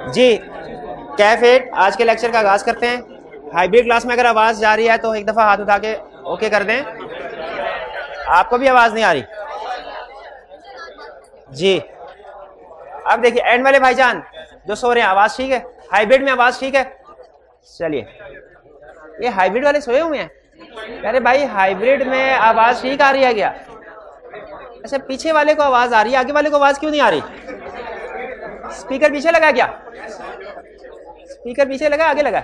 जी कैफेट, आज के लेक्चर का आगाज करते हैं। हाइब्रिड क्लास में अगर आवाज जा रही है तो एक दफा हाथ उठा के ओके कर दें। आपको भी आवाज नहीं आ रही जी? अब देखिए एंड वाले भाईजान जो सो रहे हैं, आवाज ठीक है? हाइब्रिड में आवाज ठीक है? चलिए, ये हाइब्रिड वाले सोए हुए हैं। अरे भाई हाइब्रिड में आवाज ठीक आ रही है क्या? अच्छा, पीछे वाले को आवाज आ रही है, आगे वाले को आवाज क्यों नहीं आ रही? स्पीकर पीछे लगा क्या? स्पीकर पीछे लगा, आगे लगा?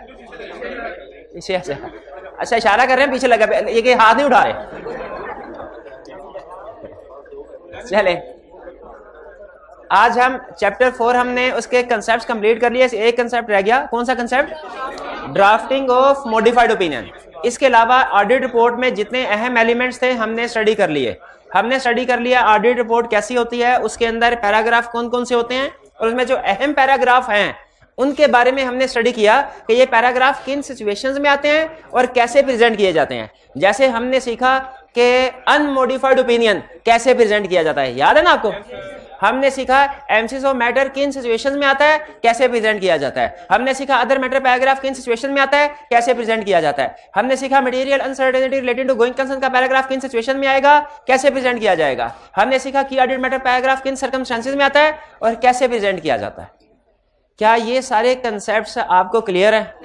पीछे। अच्छा, इशारा कर रहे हैं पीछे लगा, ये हाथ नहीं उठा रहे। चले, आज हम चैप्टर 4 हमने उसके कंसेप्ट कंप्लीट कर लिए। एक कंसेप्ट रह गया। कौन सा concept? Drafting of modified opinion. इसके अलावा ऑडिट रिपोर्ट में जितने अहम एलिमेंट्स थे हमने स्टडी कर लिए। हमने स्टडी कर लिया ऑडिट रिपोर्ट कैसी होती है, उसके अंदर पैराग्राफ कौन कौन से होते हैं, और उसमें जो अहम पैराग्राफ हैं उनके बारे में हमने स्टडी किया कि ये पैराग्राफ किन सिचुएशंस में आते हैं और कैसे प्रेजेंट किए जाते हैं। जैसे हमने सीखा कि अनमॉडिफाइड ओपिनियन कैसे प्रेजेंट किया जाता है, याद है ना आपको? हमने सीखा एम्फेसिस ऑफ मैटर किन सिचुएशंस में आता है, कैसे प्रेजेंट किया जाता है। हमने सीखा अदर मैटर पैराग्राफ किन सिचुएशन में आता है, कैसे प्रेजेंट किया जाता है। हमने सीखा material uncertainty related to going concern का पैराग्राफ किन सिचुएशन में आएगा, कैसे प्रेजेंट किया जाएगा। हमने सीखा की ऑडिट मैटर पैराग्राफ किन सर्कमस्टेंसेस में आता है और कैसे प्रेजेंट किया जाता है। क्या ये सारे कंसेप्ट्स आपको क्लियर है?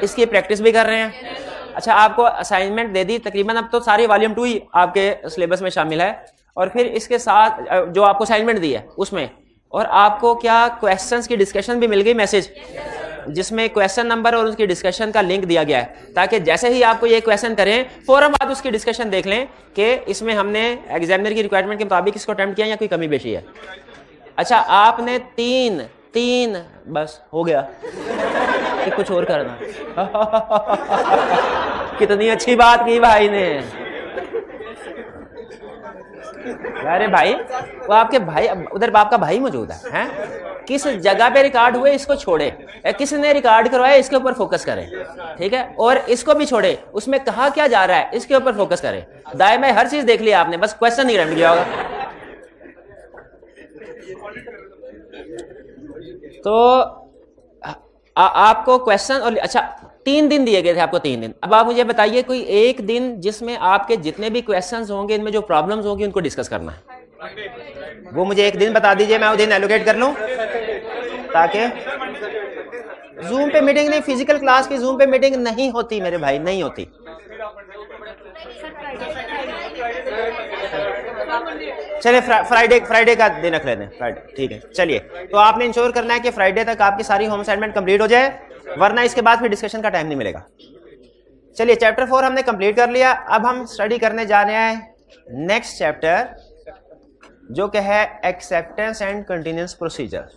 इसकी प्रैक्टिस भी कर रहे हैं? अच्छा, आपको असाइनमेंट दे दी तकरीबन, अब तो सारी वॉल्यूम 2 ही आपके सिलेबस में शामिल है, और फिर इसके साथ जो आपको असाइनमेंट दी है उसमें, और आपको क्या क्वेश्चंस की डिस्कशन भी मिल गई मैसेज, जिसमें क्वेश्चन नंबर और उसकी डिस्कशन का लिंक दिया गया है, ताकि जैसे ही आपको ये क्वेश्चन करें फौरन बाद उसकी डिस्कशन देख लें कि इसमें हमने एग्जामिनर की रिक्वायरमेंट के मुताबिक इसको अटेम्प्ट किया या कोई कमी बेशी है। अच्छा, आपने तीन बस हो गया कि कुछ और करना? कितनी अच्छी बात की भाई ने। अरे भाई, वो आपके भाई, उधर आपका भाई मौजूद है? किस जगह पे रिकॉर्ड हुए इसको छोड़े, किसने रिकॉर्ड करवाया इसके ऊपर फोकस करें, ठीक है? और इसको भी छोड़े, उसमें कहा क्या जा रहा है इसके ऊपर फोकस करें। दाएं में हर चीज देख लिया आपने, बस क्वेश्चन नहीं रट गया होगा। तो आपको क्वेश्चन, और अच्छा 3 दिन दिए गए थे आपको, 3 दिन। अब आप मुझे बताइए कोई एक दिन जिसमें आपके जितने भी क्वेश्चंस होंगे, इनमें जो प्रॉब्लम्स होंगी उनको डिस्कस करना है। वो मुझे एक दिन बता दीजिए, मैं वो दिन एलोकेट कर लूं, ताकि जूम पे मीटिंग नहीं, फिजिकल क्लास की जूम पे मीटिंग नहीं होती मेरे भाई, नहीं होती। चलिए फ्राइडे का दिन रख लेते हैं, फ्राइडे, ठीक है। चलिए, तो आपने इंश्योर करना है कि फ्राइडे तक आपकी सारी होम असाइनमेंट कंप्लीट हो जाए, वरना इसके बाद फिर डिस्कशन का टाइम नहीं मिलेगा। चलिए, चैप्टर 4 हमने कंप्लीट कर लिया। अब हम स्टडी करने जा रहे हैं नेक्स्ट चैप्टर, जो कि है एक्सेप्टेंस एंड कंटिन्यूअस प्रोसीजर।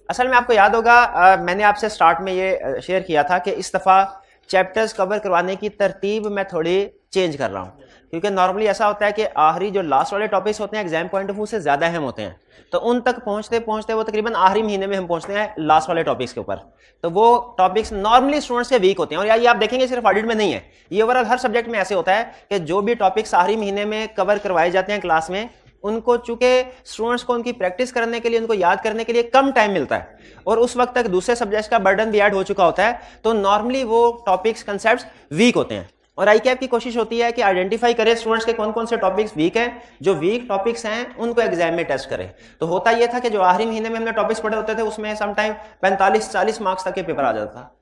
असल में आपको याद होगा, मैंने आपसे स्टार्ट में ये शेयर किया था कि इस दफ़ा चैप्टर्स कवर करवाने की तरतीब मैं थोड़ी चेंज कर रहा हूँ, क्योंकि नॉर्मली ऐसा होता है कि आखिरी जो लास्ट वाले टॉपिक्स होते हैं एग्जाम पॉइंट ऑफ व्यू से ज़्यादा अहम होते हैं, तो उन तक पहुँचते पहुँचते वो तकरीबन आखिरी महीने में हम पहुँचते हैं लास्ट वाले टॉपिक्स के ऊपर। तो वो टॉपिक्स नॉर्मली स्टूडेंट्स के वीक होते हैं, और ये आप देखेंगे सिर्फ ऑडिट में नहीं है, ये ओवरऑल हर सब्जेक्ट में ऐसे होता है कि जो भी टॉपिक्स आखिरी महीने में कवर करवाए जाते हैं क्लास में, उनको चूंकि स्टूडेंट्स को उनकी प्रैक्टिस करने के लिए, उनको याद करने के लिए कम टाइम मिलता है, और उस वक्त तक दूसरे सब्जेक्ट्स का बर्डन भी ऐड हो चुका होता है, तो नॉर्मली वो टॉपिक्स कंसेप्ट्स वीक होते हैं। और ICAP की कोशिश होती है कि आइडेंटिफाई करे स्टूडेंट्स के कौन कौन से टॉपिक्स वीक हैं, जो वीक टॉपिक्स हैं उनको एग्जाम में टेस्ट करें। तो होता यह था कि जो आखिरी महीने में हमने टॉपिक्स पढ़े होते थे उसमें समटाइम 45-40 मार्क्स तक के पेपर आ जाता था।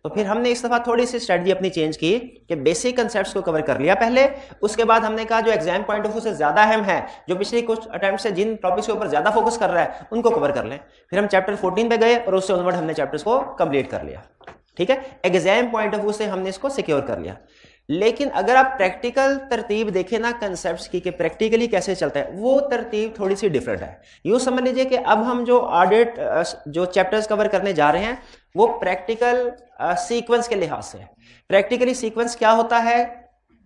तो फिर हमने इस दफा थोड़ी सी स्ट्रेटजी अपनी चेंज की कि बेसिक कंसेप्ट्स को कवर कर लिया पहले, उसके बाद हमने कहा जो एग्जाम पॉइंट ऑफ व्यू से ज्यादा अहम है, जो पिछले कुछ अटेम्प्ट से जिन टॉपिक्स के ऊपर ज्यादा फोकस कर रहा है, उनको कवर कर लें। फिर हम चैप्टर 14 पे गए और उससे उनवर्ड हमने चैप्टर्स को कंप्लीट कर लिया, ठीक है? एग्जाम पॉइंट ऑफ व्यू से हमने इसको सिक्योर कर लिया। लेकिन अगर आप प्रैक्टिकल तरतीब देखें ना कंसेप्ट्स की कि प्रैक्टिकली कैसे चलता है, वो तरतीब थोड़ी सी डिफरेंट है। यूँ समझ लीजिए कि अब हम जो ऑडिट जो चैप्टर्स कवर करने जा रहे हैं वो प्रैक्टिकल सीक्वेंस के लिहाज से। प्रैक्टिकली सीक्वेंस क्या होता है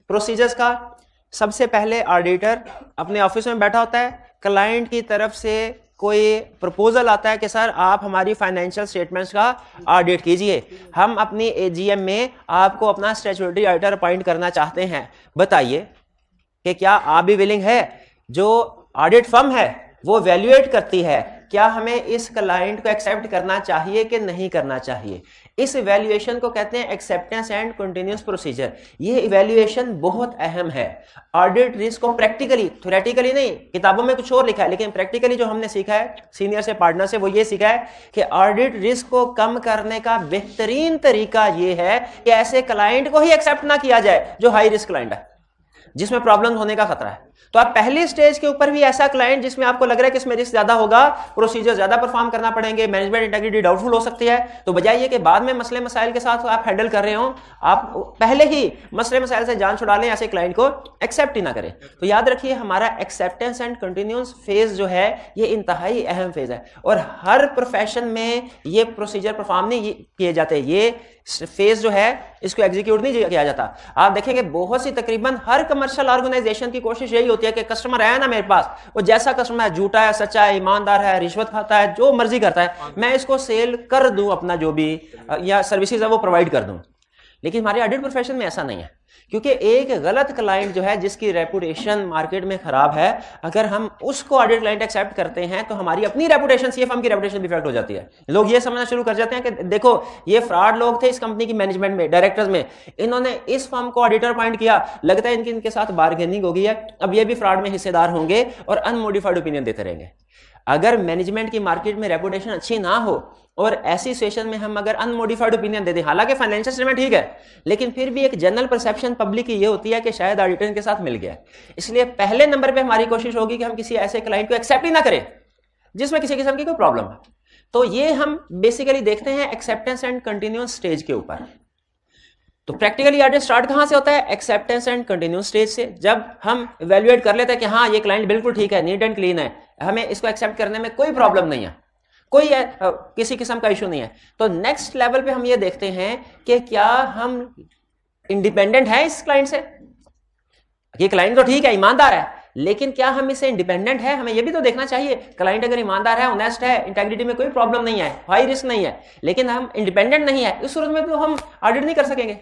प्रोसीजर्स का? सबसे पहले ऑडिटर अपने ऑफिस में बैठा होता है, क्लाइंट की तरफ से कोई प्रपोजल आता है कि सर आप हमारी फाइनेंशियल स्टेटमेंट्स का ऑडिट कीजिए, हम अपनी AGM में आपको अपना स्टैट्यूटरी ऑडिटर अपॉइंट करना चाहते हैं, बताइए कि क्या आप भी विलिंग है? जो ऑडिट फर्म है वो वैल्यूएट करती है क्या हमें इस क्लाइंट को एक्सेप्ट करना चाहिए कि नहीं करना चाहिए। इस इवैल्यूएशन को कहते हैं एक्सेप्टेंस एंड कंटीन्यूअस प्रोसीजर। ये इवैल्यूएशन बहुत अहम है। ऑडिट रिस्क को प्रैक्टिकली, थ्योरेटिकली नहीं, किताबों में कुछ और लिखा है, लेकिन प्रैक्टिकली जो हमने सीखा है सीनियर से पार्टनर से, वो ये सीखा है कि ऑडिट रिस्क को कम करने का बेहतरीन तरीका ये है कि ऐसे क्लाइंट को ही एक्सेप्ट ना किया जाए जो हाई रिस्क क्लाइंट है, जिसमें प्रॉब्लम होने का खतरा है। तो आप पहली स्टेज के ऊपर भी ऐसा क्लाइंट जिसमें आपको लग रहा है कि इसमें रिस्क ज्यादा होगा, प्रोसीजर ज्यादा परफॉर्म करना पड़ेंगे, मैनेजमेंट इंटेग्रिटी डाउटफुल हो सकती है, तो बजाय ये कि बाद में मसले मसाइल के साथ आप हैंडल कर रहे हो, आप पहले ही मसले मसाइल से जान छुड़ा लें, ऐसे क्लाइंट को एक्सेप्ट ही ना करें। तो याद रखिए हमारा एक्सेप्टेंस एंड कंटिन्यूअस फेज जो है ये इंतहाई अहम फेज है, और हर प्रोफेशन में ये प्रोसीजर परफॉर्म नहीं किए जाते, ये फेज जो है इसको एग्जीक्यूट नहीं किया जाता। आप देखेंगे बहुत सी, तकरीबन हर कमर्शियल ऑर्गेनाइजेशन की कोशिश यही होती है कि कस्टमर आया ना मेरे पास, वो जैसा कस्टमर है, झूठा है, सच्चा है, ईमानदार है, रिश्वत खाता है, जो मर्जी करता है, मैं इसको सेल कर दूं, अपना जो भी या सर्विसेज है वो प्रोवाइड कर दूं। लेकिन हमारे ऑडिट प्रोफेशन में ऐसा नहीं है, क्योंकि एक गलत क्लाइंट जो है जिसकी रेपुटेशन मार्केट में खराब है, अगर हम उसको ऑडिट क्लाइंट एक्सेप्ट करते हैं तो हमारी अपनी रेपुटेशन, सीए फर्म की रेपुटेशन भी इफेक्ट हो जाती है। लोग ये समझना शुरू कर जाते हैं कि देखो ये फ्रॉड लोग थे इस कंपनी की मैनेजमेंट में, डायरेक्टर्स में, इन्होंने इस फर्म को ऑडिटर अपॉइंट किया, लगता है इनके साथ बार्गेनिंग हो गई है, अब ये भी फ्रॉड में हिस्सेदार होंगे और अनमोडिफाइड ओपिनियन देते रहेंगे। अगर मैनेजमेंट की मार्केट में रेपुटेशन अच्छी ना हो और ऐसी सिचुएशन में हम अगर अनमोडिफाइड ओपिनियन दे दें, हालांकि फाइनेंशियल स्टेटमेंट ठीक है, लेकिन फिर भी एक जनरल परसेप्शन पब्लिक की ये होती है कि शायद ऑडिटर के साथ मिल गया। इसलिए पहले नंबर पे हमारी कोशिश होगी कि हम किसी ऐसे क्लाइंट को एक्सेप्ट ही ना करें जिसमें किसी किस्म की कोई प्रॉब्लम है। तो ये हम बेसिकली देखते हैं एक्सेप्टेंस एंड कंटिन्यूअस स्टेज के ऊपर। तो प्रैक्टिकली ऑडिट स्टार्ट कहां से होता है? एक्सेप्टेंस एंड कंटिन्यूअस स्टेज से। जब हम इवैल्यूएट कर लेते हैं कि हाँ ये क्लाइंट बिल्कुल ठीक है, नीट एंड क्लीन है, हमें इसको एक्सेप्ट करने में कोई प्रॉब्लम नहीं है, कोई किसी किस्म का इशू नहीं है, तो नेक्स्ट लेवल पे हम ये देखते हैं कि क्या हम इंडिपेंडेंट है इस क्लाइंट से। ये क्लाइंट तो ठीक है, ईमानदार है, लेकिन क्या हम इससे इंडिपेंडेंट है? हमें ये भी तो देखना चाहिए। क्लाइंट अगर ईमानदार है, ऑनेस्ट है, इंटेग्रिटी में कोई प्रॉब्लम नहीं है, हाई रिस्क नहीं है, लेकिन हम इंडिपेंडेंट नहीं है, इस सूरत में तो हम ऑडिट नहीं कर सकेंगे।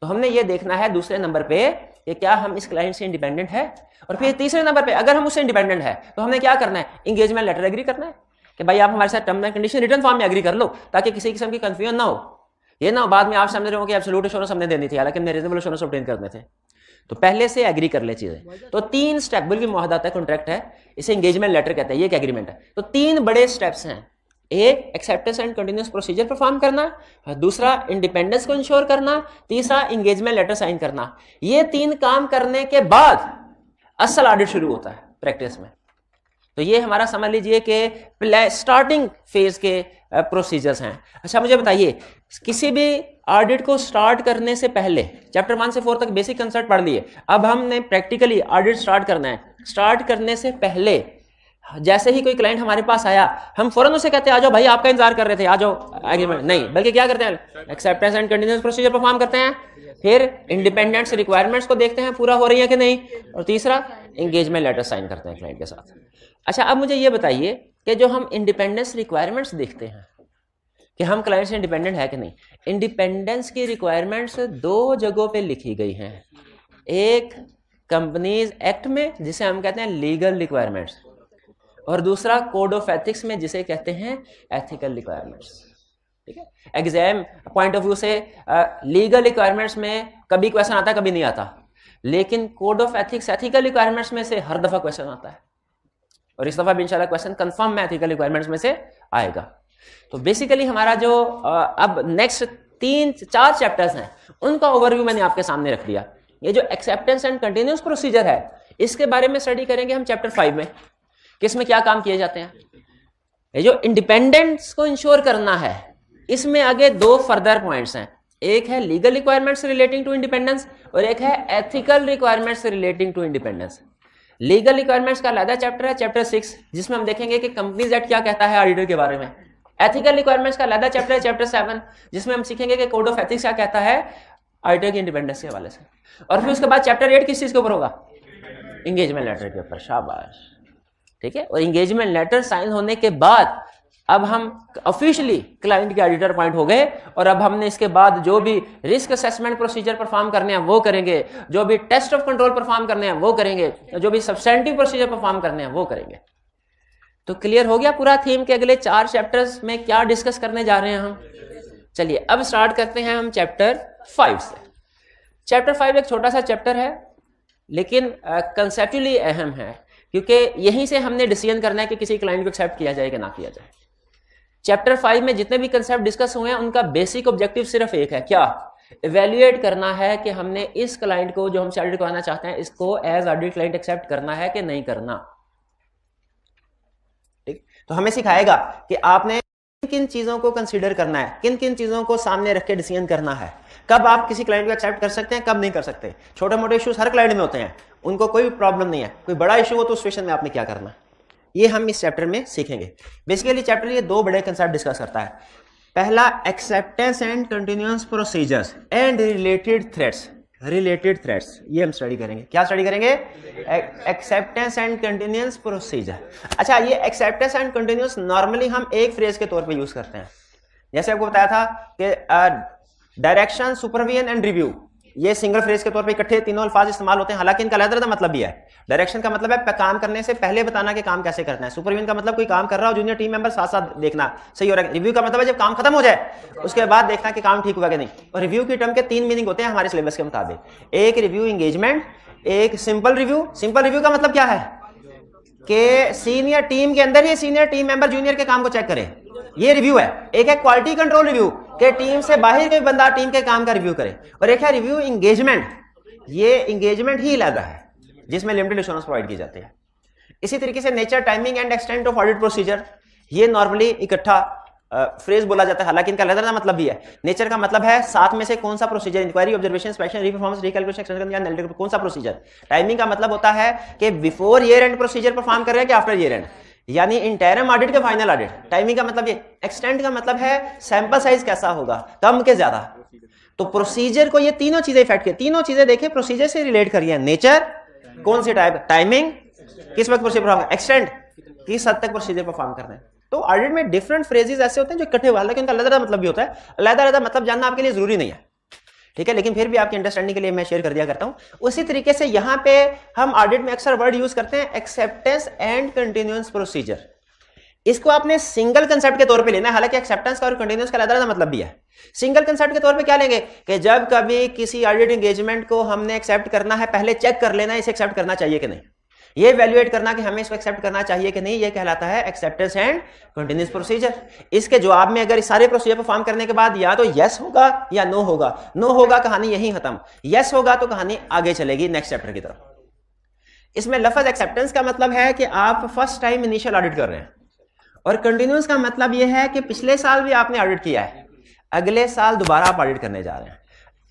तो हमने ये देखना है दूसरे नंबर पे कि क्या हम इस क्लाइंट से इंडिपेंडेंट है, और फिर तीसरे नंबर पे अगर हम उससे इंडिपेंडेंट है तो हमने क्या करना है? एंगेजमेंट लेटर एग्री करना है कि भाई आप हमारे साथ term and condition return form में एग्री कर लो, ताकि किसी किस्म की कंफ्यूजन ना हो। ये ना बाद में आप समझ रहे हो कि एब्सोल्यूट एश्योरेंस हमने देनी थी, हालांकि हमने रीजनेबल एश्योरेंस ऑब्टेन करने थे। तो पहले से एग्री कर ले चीजें। तो 3 स्टेप, बल्कि मुआहदा है, कॉन्ट्रैक्ट है, इसे एंगेजमेंट लेटर कहते हैं, ये एक एग्रीमेंट है। तो 3 बड़े स्टेप्स हैं। एक, acceptance and continuous procedure perform करना, दूसरा इंडिपेंडेंस को इंश्योर करना, तीसरा एंगेजमेंट लेटर साइन करना। ये 3 काम करने के बाद असल ऑडिट शुरू होता है प्रैक्टिस में। तो ये हमारा समझ लीजिए कि स्टार्टिंग फेज के प्रोसीजर्स हैं। अच्छा मुझे बताइए, किसी भी ऑडिट को स्टार्ट करने से पहले चैप्टर 1 से 4 तक बेसिक कंसेप्ट पढ़ लिए, अब हमने प्रैक्टिकली ऑडिट स्टार्ट करना है। स्टार्ट करने से पहले जैसे ही कोई क्लाइंट हमारे पास आया, हम फौरन उसे कहते हैं आ जाओ भाई, आपका इंतजार कर रहे थे, आ जाओ एग्रीमेंट, नहीं, बल्कि क्या करते हैं? Acceptance and continuous procedure perform करते हैं, फिर इंडिपेंडेंस रिक्वायरमेंट्स को देखते हैं पूरा हो रही है कि नहीं, और तीसरा एंगेजमेंट लेटर साइन करते हैं क्लाइंट के साथ। अच्छा अब मुझे ये बताइए कि जो हम इंडिपेंडेंस रिक्वायरमेंट्स देखते हैं कि हम क्लाइंट से इंडिपेंडेंट है कि नहीं, इंडिपेंडेंस की रिक्वायरमेंट्स 2 जगहों पे लिखी गई हैं। एक कंपनीज एक्ट में जिसे हम कहते हैं लीगल रिक्वायरमेंट्स, और दूसरा कोड ऑफ एथिक्स में जिसे कहते हैं एथिकल रिक्वायरमेंट्स। ठीक है, एग्जाम पॉइंट ऑफ व्यू से लीगल रिक्वायरमेंट्स में कभी क्वेश्चन आता है, कभी नहीं आता, लेकिन code of ethics ethical requirements में से हर दफा क्वेश्चन आता है, और इस दफा भी इंशाल्लाह क्वेश्चन कंफर्म में एथिकल रिक्वायरमेंट्स में से आएगा। तो बेसिकली हमारा जो अब नेक्स्ट 3-4 चैप्टर्स हैं उनका ओवरव्यू मैंने आपके सामने रख दिया। ये जो एक्सेप्टेंस एंड कंटिन्यूअस प्रोसीजर है, इसके बारे में स्टडी करेंगे हम चैप्टर 5 में, किसमें क्या काम किए जाते हैं। ये जो इंडिपेंडेंस को इंश्योर करना है, इसमें आगे 2 फर्दर पॉइंट्स हैं। एक है legal requirements relating to independence, और एक है ethical requirements relating to independence. Legal requirements का अलग चैप्टर है, चैप्टर 6, जिसमें हम देखेंगे कि कंपनीज एक्ट क्या कहता है ऑडिटर के बारे में। एथिकल रिक्वायरमेंट्स का अलग चैप्टर है, चैप्टर 7, जिसमें हम सीखेंगे कि कोड ऑफ एथिक्स क्या कहता है ऑडिटर की इंडिपेंडेंस के हवाले से। और फिर उसके बाद चैप्टर 8 किस चीज के ऊपर होगा? एंगेजमेंट लेटर के ऊपर। शाबाश, ठीक है। और एंगेजमेंट लेटर साइन होने के बाद अब हम ऑफिशियली क्लाइंट के ऑडिटर अपॉइंट हो गए, और अब हमने इसके बाद जो भी रिस्क असेसमेंट प्रोसीजर परफॉर्म करने हैं वो करेंगे, जो भी टेस्ट ऑफ कंट्रोल परफॉर्म करने हैं वो करेंगे, जो भी सब्सटेंटिव प्रोसीजर परफॉर्म करने हैं वो करेंगे। तो क्लियर हो गया पूरा थीम के अगले 4 चैप्टर्स में क्या डिस्कस करने जा रहे हैं हम। चलिए अब स्टार्ट करते हैं हम चैप्टर 5 से। चैप्टर 5 एक छोटा सा चैप्टर है लेकिन कंसेप्चुअली अहम है, क्योंकि यहीं से हमने डिसीजन करना है कि किसी क्लाइंट को एक्सेप्ट किया जाए कि ना किया जाए। चैप्टर 5 में जितने भी कंसेप्ट डिस्कस हुए हैं उनका बेसिक ऑब्जेक्टिव सिर्फ एक है, क्या? इवेल्युएट करना है कि हमने इस क्लाइंट को जो हम ऑडिट कराना चाहते हैं इसको एज ऑडिट क्लाइंट एक्सेप्ट करना है कि नहीं करना। ठीक, तो हमें सिखाएगा कि आपने किन किन चीजों को कंसीडर करना है, किन किन चीजों को सामने रख के डिसीजन करना है, कब आप किसी क्लाइंट को एक्सेप्ट कर सकते हैं, कब नहीं कर सकते। छोटे मोटे इश्यूज हर क्लाइंट में होते हैं, उनको कोई प्रॉब्लम नहीं है। कोई बड़ा इशू हो तो उस सिचुएशन में आपने क्या करना है, ये हम इस चैप्टर में सीखेंगे। बेसिकली चैप्टर ये 2 बड़े कंसेप्ट डिस्कस करता है। पहला acceptance and continuous procedures and related threats. Related threats ये हम स्टडी करेंगे। क्या स्टडी करेंगे? Acceptance and continuous procedure. अच्छा, ये एक्सेप्टेंस एंड कंटिन्यूअस नॉर्मली हम एक फ्रेज के तौर पे यूज करते हैं। जैसे आपको बताया था कि डायरेक्शन, सुपरविजन एंड रिव्यू, ये सिंगल फ्रेज के तौर पे इकट्ठे तीनों अल्फाज इस्तेमाल होते हैं, हालांकि इनका अलग-अलग मतलब भी है। डायरेक्शन का मतलब है काम करने से पहले बताना कि काम कैसे करना है। सुपरविजन का मतलब कोई काम कर रहा हो, जूनियर टीम मेंबर साथ साथ देखना सही हो रहा है। रिव्यू का मतलब है जब काम खत्म हो जाए उसके बाद देखना कि काम ठीक हुआ कि नहीं। और रिव्यू की टर्म के 3 मीनिंग होते हैं हमारे सिलेबस के मुताबिक। एक रिव्यू एंगेजमेंट, एक सिंपल रिव्यू। सिंपल रिव्यू का मतलब क्या है कि सीनियर टीम के अंदर ही सीनियर टीम मेंबर जूनियर के काम को चेक करे, ये रिव्यू है। एक है क्वालिटी कंट्रोल रिव्यू कि टीम से बाहर कोई बंदा टीम के काम का रिव्यू करे, और एक है रिव्यू एंगेजमेंट। ये एंगेजमेंट ही अलग है जिसमें लिमिटेड एश्योरेंस प्रोवाइड की जाती है। इसी तरीके से nature, timing and extent of audit procedure, ये नॉर्मली इकट्ठा फ्रेज बोला जाता है, हालांकि इनका अलग मतलब भी है। नेचर का मतलब है 7 में से कौन सा procedure, inquiry, observation, inspection, reperformance, recalculation, extension या एनालिटिकल, कौन सा प्रोसीजर। टाइमिंग का मतलब होता है कि before year end procedure perform कर रहे हैं कि आफ्टर ईयर एंड, यानी इंटरम ऑडिट के फाइनल ऑडिट। टाइमिंग का मतलब ये। एक्सटेंट का मतलब है सैंपल साइज कैसा होगा, कम के ज्यादा। तो प्रोसीजर को ये तीनों चीजें इफेक्ट की, तीनों चीजें देखें प्रोसीजर से रिलेट करिए। नेचर कौन सी टाइप, टाइमिंग किस वक्त प्रोसीजर परफॉर्म, एक्सटेंट किस हद तक प्रोसीजर परफॉर्म करना है। तो ऑडिट में डिफरेंट फ्रेजेस ऐसे होते हैं जो इकट्ठे हुए, हालांकि उनका अलग-अलग मतलब भी होता है। अलग-अलग मतलब जानना आपके लिए जरूरी नहीं है, ठीक है, लेकिन फिर भी आपकी अंडरस्टैंडिंग के लिए मैं शेयर कर दिया करता हूं। उसी तरीके से यहां पे हम ऑडिट में अक्सर वर्ड यूज करते हैं एक्सेप्टेंस एंड कंटिन्यूअस प्रोसीजर। इसको आपने सिंगल कंसेप्ट के तौर पे लेना है, हालांकि एक्सेप्टेंस का और कंटिन्यूअस का अलग-अलग मतलब भी है। सिंगल कंसेप्ट के तौर पे क्या लेंगे कि जब कभी किसी ऑडिट एंगेजमेंट को हमने एक्सेप्ट करना है, पहले चेक कर लेना है इसे एक्सेप्ट करना चाहिए कि नहीं। ये वैल्यूएट करना कि हमें इसको एक्सेप्ट करना चाहिए कि नहीं, ये कहलाता है एक्सेप्टेंस एंड कंटिन्यूअस प्रोसीजर। इसके जवाब में अगर इस सारे प्रोसीजर परफॉर्म करने के बाद या तो यस होगा या नो होगा, नो होगा कहानी यहीं खत्म, यस होगा तो कहानी आगे चलेगी नेक्स्ट चैप्टर की तरफ। इसमें लफ्ज एक्सेप्टेंस का मतलब है कि आप फर्स्ट टाइम इनिशियल ऑडिट कर रहे हैं, और कंटिन्यूअस का मतलब यह है कि पिछले साल भी आपने ऑडिट किया है, अगले साल दोबारा आप ऑडिट करने जा रहे हैं।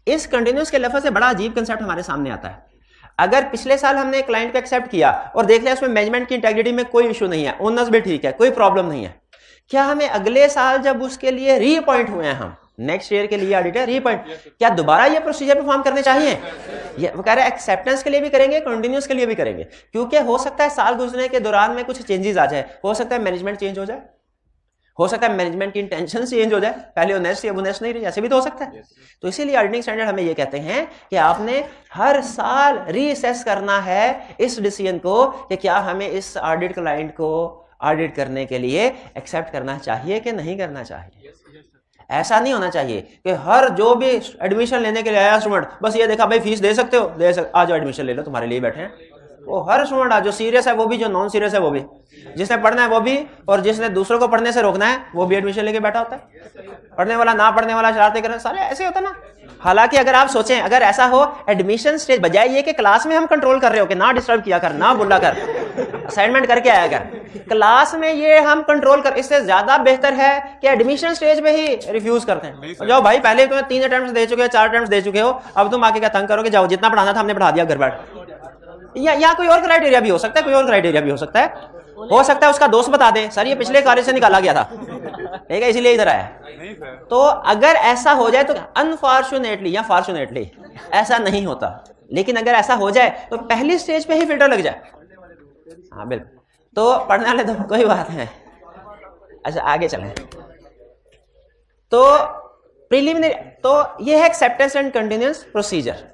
इस कंटिन्यूअस के लफ्ज से बड़ा अजीब कंसेप्ट हमारे सामने आता है। अगर पिछले साल हमने क्लाइंट को एक्सेप्ट किया और देख लिया उसमें मैनेजमेंट की इंटेग्रिटी में कोई इशू नहीं है, ओनर्स भी ठीक है, कोई प्रॉब्लम नहीं है, क्या हमें अगले साल जब उसके लिए रीअपॉइंट हुए हैं, हम नेक्स्ट ईयर के लिए ऑडिटर रीअपॉइंट, क्या दोबारा ये प्रोसीजर परफॉर्म करने चाहिए? ये वो कह रहे हैं एक्सेप्टेंस के लिए भी करेंगे, कंटिन्यूअस के लिए भी करेंगे, क्योंकि हो सकता है साल गुजरने के दौरान में कुछ चेंजेस आ जाए, हो सकता है मैनेजमेंट चेंज हो जाए, हो सकता है मैनेजमेंट की इंटेंशन चेंज हो जाए, पहले ऑनेस्ट या ऑनेस्ट नहीं रही, ऐसे भी तो हो सकता है। तो इसीलिए ऑडिटिंग स्टैंडर्ड हमें ये कहते हैं कि आपने हर साल रीअसेस करना है इस डिसीजन को कि क्या हमें इस ऑडिट क्लाइंट को ऑडिट करने के लिए एक्सेप्ट करना चाहिए कि नहीं करना चाहिए। ऐसा नहीं होना चाहिए कि हर जो भी एडमिशन लेने के लिए आया स्टूडेंट बस ये देखा भाई फीस दे सकते हो, आ जाओ एडमिशन ले लो, तुम्हारे लिए बैठे हैं। वो हर स्टूडेंट जो सीरियस है वो भी, जो नॉन सीरियस है वो भी, जिसने पढ़ना है वो भी, और जिसने दूसरों को पढ़ने से रोकना है वो भी एडमिशन लेके बैठा होता है। पढ़ने वाला, ना पढ़ने वाला, शरारतें करने, सारे ऐसे होता है ना। हालांकि अगर आप सोचें, अगर ऐसा हो एडमिशन स्टेज, बजाय ये कि क्लास में हम कंट्रोल कर रहे हो कि ना डिस्टर्ब किया कर, ना बोला कर, असाइनमेंट करके आया कर, क्लास में ये हम कंट्रोल कर, इससे ज्यादा बेहतर है कि एडमिशन स्टेज पे ही रिफ्यूज करते हैं। जाओ भाई, पहले तुम्हें 3 अटेम्प्ट्स दे चुके हो, 4 अटेम्प्ट्स दे चुके हो, अब तुम आके क्या तंग करोगे, जाओ जितना पढ़ाना था हमने पढ़ा दिया घर बैठ। या कोई और क्राइटेरिया भी हो सकता है, कोई और क्राइटेरिया भी हो सकता है उसका दोस्त बता दे सर ये पिछले कॉलेज से निकाला गया था, ठीक है, इसीलिए इधर आया। तो अगर ऐसा हो जाए तो अनफॉर्चुनेटली या फॉर्चुनेटली ऐसा नहीं होता, लेकिन अगर ऐसा हो जाए तो पहली स्टेज पे ही फिल्टर लग जाए। हाँ बिल्कुल, तो पढ़ने वाले तो कोई बात है। अच्छा आगे चलें। तो प्रीलिमिनरी, तो ये है एक्सेप्टेंस एंड कंटिन्यूअस प्रोसीजर।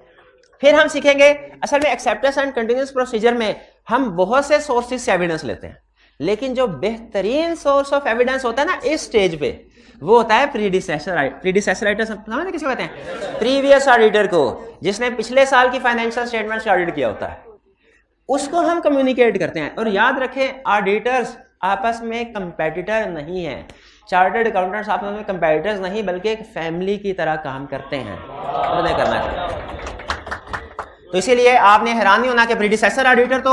फिर हम सीखेंगे, असल में एक्सेप्टेंस एंड कंटिन्यूअस प्रोसीजर में हम बहुत से सोर्सेज से एविडेंस लेते हैं। लेकिन जो बेहतरीन सोर्स ऑफ एविडेंस होता है ना इस स्टेज पे, वो होता है प्रीडिसेसर राइटर। समझ किसको कहते हैं? प्रीवियस ऑडिटर को, जिसने पिछले साल की फाइनेंशियल स्टेटमेंट्स का ऑडिट किया होता है, उसको हम कम्युनिकेट करते हैं। और याद रखें, ऑडिटर्स आपस में कंपेटिटर नहीं है, चार्टर्ड अकाउंटेंट्स आपस में कंपेटिटर्स नहीं, बल्कि एक फैमिली की तरह काम करते हैं। उन्हें करना चाहिए। तो इसीलिए आपने हैरान नहीं होना कि प्रीडिसेसर ऑडिटर तो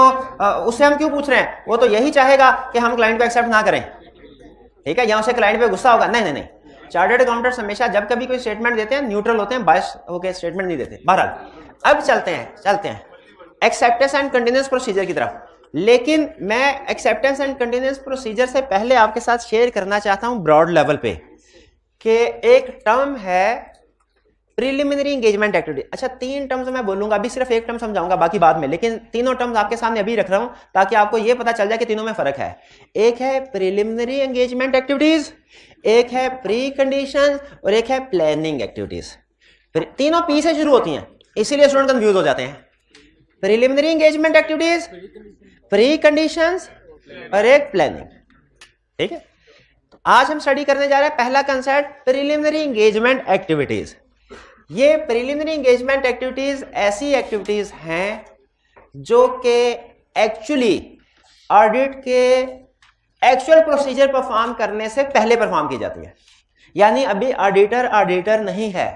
उससे हम क्यों पूछ रहे हैं, वो तो यही चाहेगा कि हम क्लाइंट को एक्सेप्ट ना करें, ठीक है, या उसे क्लाइंट पे गुस्सा होगा। नहीं, चार्टर्ड अकाउंटेंट्स हमेशा जब कभी कोई स्टेटमेंट देते हैं न्यूट्रल होते हैं, बायस होकर स्टेटमेंट नहीं देते। बहरहाल अब चलते हैं एक्सेप्टेंस एंड कंटिन्यूअस प्रोसीजर की तरफ। लेकिन मैं एक्सेप्टेंस एंड कंटिन्यूअस प्रोसीजर से पहले आपके साथ शेयर करना चाहता हूं ब्रॉड लेवल पे कि एक टर्म है प्रिलिमिनरी एंगेजमेंट एक्टिविटी। अच्छा, 3 टर्म्स मैं बोलूंगा, अभी सिर्फ एक टर्म समझाऊंगा, बाकी बाद में, लेकिन तीनों टर्म्स आपके सामने अभी रख रहा हूं ताकि आपको यह पता चल जाए कि तीनों में फर्क है। एक है प्रिलिमिनरी एंगेजमेंट एक्टिविटीज, एक है प्री कंडीशन और एक है प्लानिंग एक्टिविटीज। तीनों पी से शुरू होती हैं, इसीलिए स्टूडेंट कंफ्यूज हो जाते हैं। Preliminary engagement activities, pre conditions और एक प्लानिंग, ठीक है। तो आज हम स्टडी करने जा रहे हैं पहला कंसेप्ट प्रिलिमिनरी एंगेजमेंट एक्टिविटीज। ये प्रिलिमिनरी एंगेजमेंट एक्टिविटीज ऐसी एक्टिविटीज हैं जो कि एक्चुअली ऑडिट के एक्चुअल प्रोसीजर परफॉर्म करने से पहले परफॉर्म की जाती है। यानी अभी ऑडिटर नहीं है,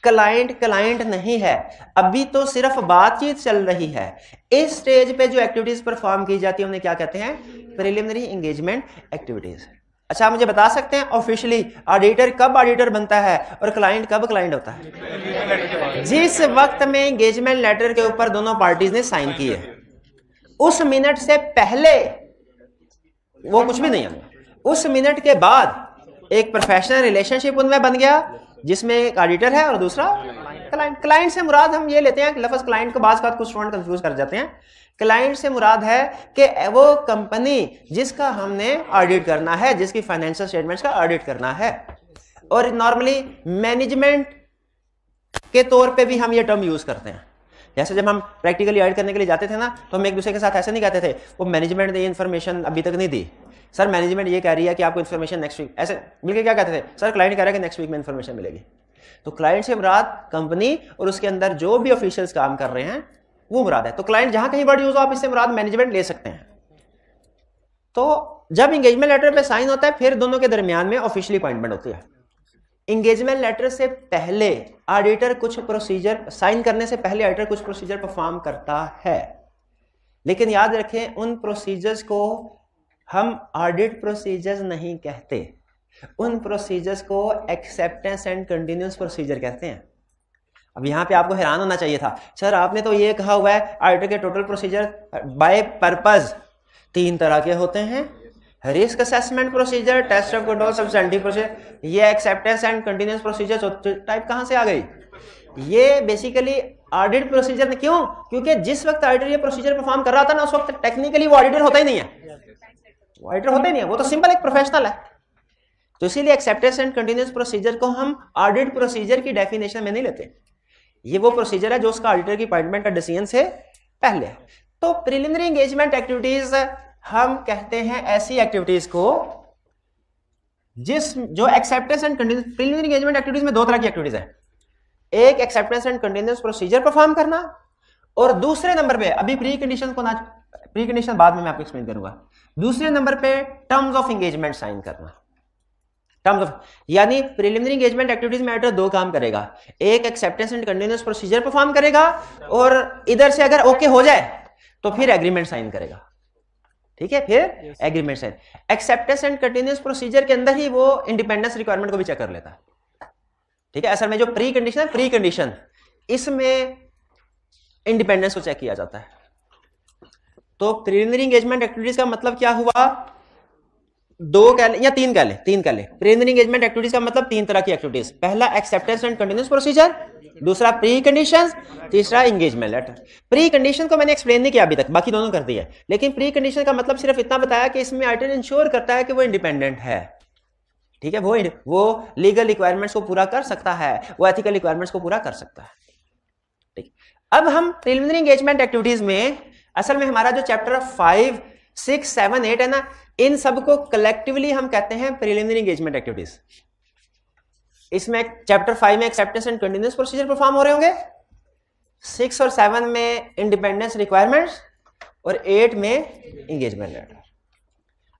क्लाइंट नहीं है, अभी तो सिर्फ बातचीत चल रही है। इस स्टेज पे जो एक्टिविटीज परफॉर्म की जाती है उन्हें क्या कहते हैं? Preliminary engagement activities. अच्छा, आप मुझे बता सकते हैं ऑफिशियली ऑडिटर कब ऑडिटर बनता है और क्लाइंट कब क्लाइंट होता है? जिस वक्त में एंगेजमेंट लेटर के ऊपर दोनों पार्टीज ने साइन की है, उस मिनट से पहले वो कुछ भी नहीं है। उस मिनट के बाद एक प्रोफेशनल रिलेशनशिप उनमें बन गया, जिसमें एक ऑडिटर है और दूसरा क्लाइंट। क्लाइंट से मुराद हम ये लेते हैं, लफ्ज क्लाइंट को बात कुछ स्टूडेंट कंफ्यूज कर जाते हैं। क्लाइंट से मुराद है कि वो कंपनी जिसका हमने ऑडिट करना है, जिसकी फाइनेंशियल स्टेटमेंट्स का ऑडिट करना है। और नॉर्मली मैनेजमेंट के तौर पे भी हम ये टर्म यूज करते हैं। जैसे जब हम प्रैक्टिकली ऑडिट करने के लिए जाते थे ना, तो हम एक दूसरे के साथ ऐसे नहीं कहते थे वो मैनेजमेंट ने ये इन्फॉर्मेशन अभी तक नहीं दी, सर मैनेजमेंट ये कह रही है कि आपको इन्फॉर्मेशन नेक्स्ट वीक, ऐसे मिलकर क्या कहते थे? सर क्लाइंट कह रहा है कि नेक्स्ट वीक में इन्फॉर्मेशन मिलेगी। तो क्लाइंट से मुराद कंपनी और उसके अंदर जो भी ऑफिशियल्स काम कर रहे हैं वो मुराद है। तो क्लाइंट जहां कहीं वर्ड यूज हो, आप इससे मुराद मैनेजमेंट ले सकते हैं। तो जब एंगेजमेंट लेटर पे साइन होता है, फिर दोनों के दरमियान में ऑफिशियली अपॉइंटमेंट होती है। एंगेजमेंट लेटर से पहले ऑडिटर कुछ प्रोसीजर, साइन करने से पहले ऑडिटर कुछ प्रोसीजर परफॉर्म करता है, लेकिन याद रखें उन प्रोसीजर्स को हम ऑडिट प्रोसीजर्स नहीं कहते, उन प्रोसीजर्स को एक्सेप्टेंस एंड कंटिन्यूअस प्रोसीजर कहते हैं। अब यहां पे आपको हैरान होना चाहिए था, सर आपने तो ये कहा हुआ है ऑडिटर के टोटल प्रोसीजर बाय पर्पस 3 तरह के होते हैं, risk assessment procedure, test of control, substantive procedure. ये acceptance and continuous procedure type कहां से आ गई? ये बेसिकली ऑडिट प्रोसीजर ने, क्यों? क्योंकि जिस वक्त ऑडिटर ये प्रोसीजर परफॉर्म कर रहा था ना, उस वक्त टेक्निकली वो ऑडिटर होता ही नहीं है, ऑडिटर होता ही नहीं है, वो तो सिंपल एक प्रोफेशनल है। तो इसीलिए एक्सेप्टेंस एंड कंटिन्यूअस प्रोसीजर को हम ऑडिट प्रोसीजर की डेफिनेशन में नहीं लेते। ये वो प्रोसीजर है जो उसका ऑडिटर की अपॉइंटमेंट का डिसीजन से पहले। तो प्रिलिमिनरी एंगेजमेंट एक्टिविटीज हम कहते हैं ऐसी एक्टिविटीज को जो acceptance and continuous, preliminary engagement activities में 2 तरह की एक्टिविटीज है। एक acceptance and continuous procedure perform करना, और दूसरे नंबर पे, अभी प्री कंडीशन को ना, प्री कंडीशन बाद में मैं आपको एक्सप्लेन करूंगा, दूसरे नंबर पे टर्म्स ऑफ एंगेजमेंट साइन करना। टर्म्स ऑफ, यानी प्रिलिमिनरी एंगेजमेंट एक्टिविटीज में ऑडिटर 2 काम करेगा, एक acceptance and continuous procedure perform करेगा, और इधर से अगर ओके हो जाए तो फिर एग्रीमेंट साइन करेगा, ठीक है, फिर agreement sign. Acceptance and continuous procedure के अंदर ही वो इंडिपेंडेंस रिक्वायरमेंट को भी चेक कर लेता है, ठीक है। असल में जो प्री कंडीशन है, प्री कंडीशन, इसमें इंडिपेंडेंस को चेक किया जाता है। तो प्रिलिमिनरी एंगेजमेंट एक्टिविटीज का मतलब क्या हुआ? 2 कह ले या 3 कह ले, 3 कह ले। प्रिलिमिनरी एंगेजमेंट एक्टिविटीज का मतलब 3 तरह की एक्टिविटीज, पहला एक्सेप्टेंस एंड कंटिन्यूअस प्रोसीजर, दूसरा प्री कंडीशंस, तीसरा एंगेजमेंट लेटर। प्री कंडीशन को मैंने एक्सप्लेन नहीं किया अभी तक, बाकी दोनों कर दिया। लेकिन प्री कंडीशन का मतलब सिर्फ इतना बताया कि इसमें ऑडिटर इंश्योर करता है कि वो इंडिपेंडेंट है, ठीक है, वो लीगल रिक्वायरमेंट्स को पूरा कर सकता है, वो एथिकल रिक्वायरमेंट्स को पूरा कर सकता है, ठीक। अब हम प्रिलिमिनरी एंगेजमेंट एक्टिविटीज में, असल में हमारा जो चैप्टर 5 6, 7, 8 है ना, इन सबको कलेक्टिवली हम कहते हैं प्रिलिमिनरी एंगेजमेंट एक्टिविटीज। इसमें चैप्टर 5 में acceptance and continuous procedure perform हो रहे होंगे, 6 और 7 में इंडिपेंडेंस रिक्वायरमेंट्स और 8 में एंगेजमेंट लेटर।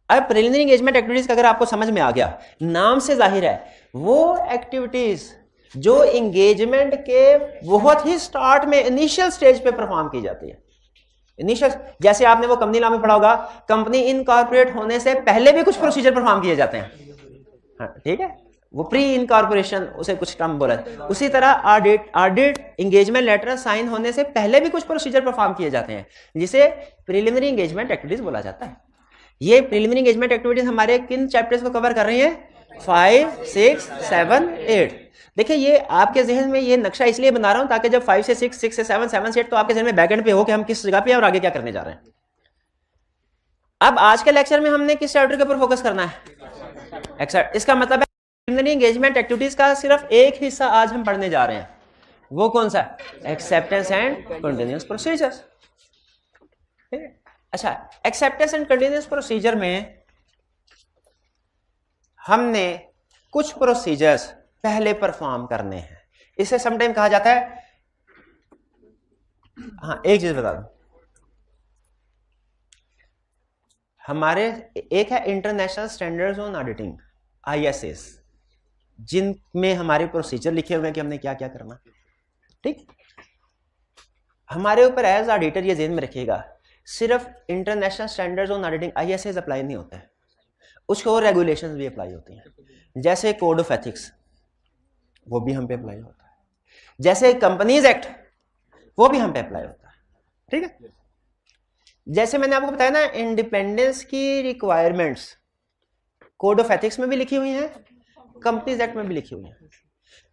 अब प्रिलिमिनरी एंगेजमेंट एक्टिविटीज का अगर आपको समझ में आ गया, नाम से जाहिर है वो एक्टिविटीज जो एंगेजमेंट के बहुत ही स्टार्ट में इनिशियल स्टेज पे परफॉर्म की जाती है। इनिशियल, जैसे आपने वो कंपनी लॉ में पढ़ा होगा, कंपनी इनकॉर्पोरेट होने से पहले भी कुछ प्रोसीजर परफॉर्म किए जाते हैं, हाँ ठीक है, वो प्री इनकॉर्पोरेशन उसे कुछ टर्म बोला। उसी तरह ऑडिट एंगेजमेंट लेटर साइन होने से पहले भी कुछ प्रोसीजर परफॉर्म किए जाते हैं, जिसे प्रिलिमिनरी एंगेजमेंट एक्टिविटीज बोला जाता है। ये प्रिलिमिनरी एंगेजमेंट एक्टिविटीज हमारे किन चैप्टर्स को कवर कर रही हैं? 5, 6, 7, 8। देखिए ये आपके जहन में ये नक्शा इसलिए बना रहा हूं ताकि जब 5 से 6, 6 से 7, 7 से 8 तो आपके जहन में बैकएंड पे हो कि हम किस जगह पे हैं और आगे क्या करने जा रहे हैं। अब आज के लेक्चर में हमने किस चैप्टर के ऊपर फोकस करना है? इसका मतलब है प्रिलिमिनरी एंगेजमेंट एक्टिविटीज का सिर्फ एक हिस्सा आज हम पढ़ने जा रहे हैं। वो कौन सा? Acceptance and continuous procedures. अच्छा, एक्सेप्टेंस एंड कंटीन्यूअस प्रोसीजर में हमने कुछ प्रोसीजर्स पहले परफॉर्म करने हैं। इसे समटाइम कहा जाता है, हाँ एक चीज बता दूं, हमारे एक है international standards on auditing ISAs, जिनमें हमारे प्रोसीजर लिखे हुए हैं कि हमने क्या क्या करना। ठीक, हमारे ऊपर एज ऑडिटर ये ध्यान में रखिएगा, सिर्फ international standards on auditing ISAs apply नहीं होता है, उसके और रेगुलेशंस भी अप्लाई होती हैं। जैसे कोड ऑफ एथिक्स, वो भी हम पे अप्लाई होता है। जैसे कंपनीज एक्ट, वो भी हम पे अप्लाई होता है। ठीक है, जैसे मैंने आपको बताया ना, इंडिपेंडेंस की रिक्वायरमेंट्स कोड ऑफ एथिक्स में भी लिखी हुई हैं, कंपनीज एक्ट में भी लिखी हुई हैं।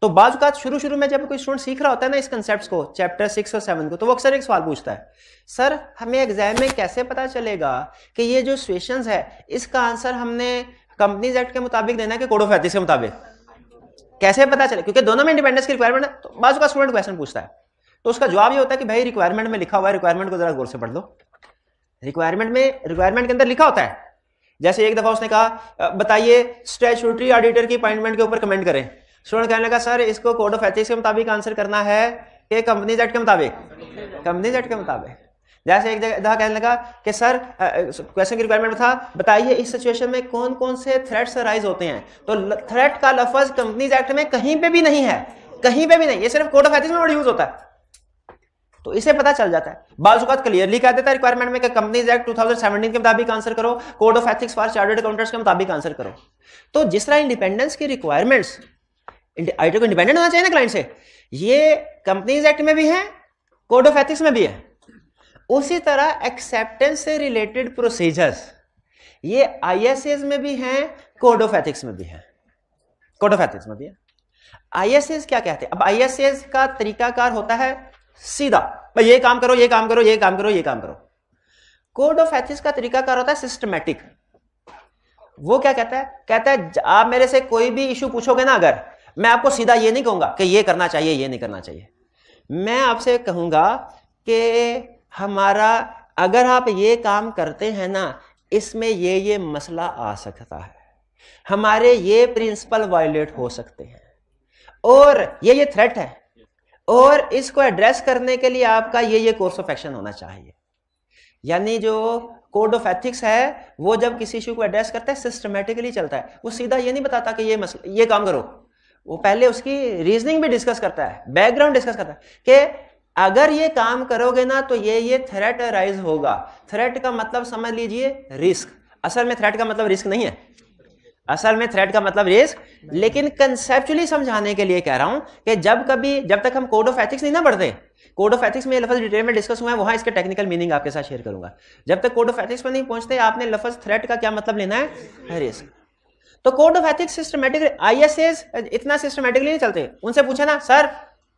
तो बाज़ औक़ात शुरू में जब कोई स्टूडेंट सीख रहा होता है ना इस कंसेप्ट्स को, चैप्टर 6 और 7 को, तो वो अक्सर एक सवाल पूछता है, सर हमें एग्जाम में कैसे पता चलेगा कि ये जो सिचुएशंस है इसका आंसर हमने कंपनीज एक्ट के मुताबिक देना है कि कोड ऑफ एथिक्स के मुताबिक? कैसे पता चले? क्योंकि दोनों में इंडिपेंडेंस की रिक्वायरमेंट है। तो बाज़ औक़ात स्टूडेंट क्वेश्चन पूछता है, तो उसका जवाब ये होता है कि भाई रिक्वायरमेंट में लिखा हुआ है, रिक्वायरमेंट को जरा गौर से पढ़ लो। रिक्वायरमेंट के अंदर लिखा होता है। जैसे एक दफा उसने कहा, बताइए स्टैट्यूटरी ऑडिटर की अपॉइंटमेंट के ऊपर कमेंट करें। स्टूडेंट कहने लगा, सर इसको कोड ऑफ एथिक्स के मुताबिक आंसर करना है कि कंपनीज एक्ट के मुताबिक? कंपनीज एक्ट के मुताबिक। जैसे एक जगह कहने लगा कि सर क्वेश्चन की रिक्वायरमेंट था, बताइए इस सिचुएशन में कौन कौन से थ्रेट्स अराइज होते हैं, तो थ्रेट का लफ्ज कंपनीज एक्ट में कहीं पे भी नहीं है, कहीं पे भी नहीं, ये सिर्फ कोड ऑफ एथिक्स में वर्ड यूज होता है। तो इसे पता चल जाता है। बाज़ औक़ात क्लियरली कह देता है रिक्वायरमेंट में कि कंपनीज एक्ट 2017 के मुताबिक आंसर करो, code of ethics for chartered accountants के मुताबिक आंसर करो। तो जिस तरह इंडिपेंडेंस की रिक्वायरमेंट्स, ऑडिटर को इंडिपेंडेंट होना चाहिए ना क्लाइंट से, ये कंपनीज एक्ट में भी है, कोड ऑफ एथिक्स में भी है। उसी तरह एक्सेप्टेंस से रिलेटेड प्रोसीजर्स ये ISAs में भी हैं, कोड ऑफ एथिक्स में भी है, कोड ऑफ एथिक्स में भी है। ISAs क्या कहते हैं? अब ISAs का तरीकाकार होता है सीधा, भाई ये काम करो, ये काम करो, ये काम करो, ये काम करो। कोड ऑफ एथिक्स का तरीकाकार होता है सिस्टमैटिक। वो क्या कहता है? कहता है आप मेरे से कोई भी इशू पूछोगे ना, अगर मैं आपको सीधा ये नहीं कहूंगा कि ये करना चाहिए, ये नहीं करना चाहिए। मैं आपसे कहूंगा कि हमारा, अगर आप ये काम करते हैं ना, इसमें ये मसला आ सकता है, हमारे ये प्रिंसिपल वायलेट हो सकते हैं, और ये थ्रेट है, और इसको एड्रेस करने के लिए आपका ये कोर्स ऑफ एक्शन होना चाहिए। यानी जो कोड ऑफ एथिक्स है वो जब किसी इशू को एड्रेस करता है सिस्टमेटिकली चलता है। वो सीधा ये नहीं बताता कि ये काम करो, वो पहले उसकी रीजनिंग भी डिस्कस करता है, बैकग्राउंड डिस्कस करता है कि अगर ये काम करोगे ना तो ये थ्रेट अराइज होगा। थ्रेट का मतलब समझ लीजिए रिस्क। असल में थ्रेट का मतलब रिस्क नहीं है, असल में थ्रेट का मतलब रिस्क, लेकिन कंसेप्चुअली समझाने के लिए कह रहा हूं कि जब तक हम कोड ऑफ एथिक्स नहीं ना पढ़ते, कोड ऑफ एथिक्स में लफ्ज डिटेल में डिस्कस हुआ है, वहां इसके टेक्निकल मीनिंग आपके साथ शेयर करूंगा। जब तक कोड ऑफ एथिक्स पर नहीं पहुंचते, आपने लफ्ज थ्रेट का क्या मतलब लेना है, रिस्क। तो code of ethics systematic, ISAs इतना सिस्टमैटिकली नहीं चलते। उनसे पूछे ना, सर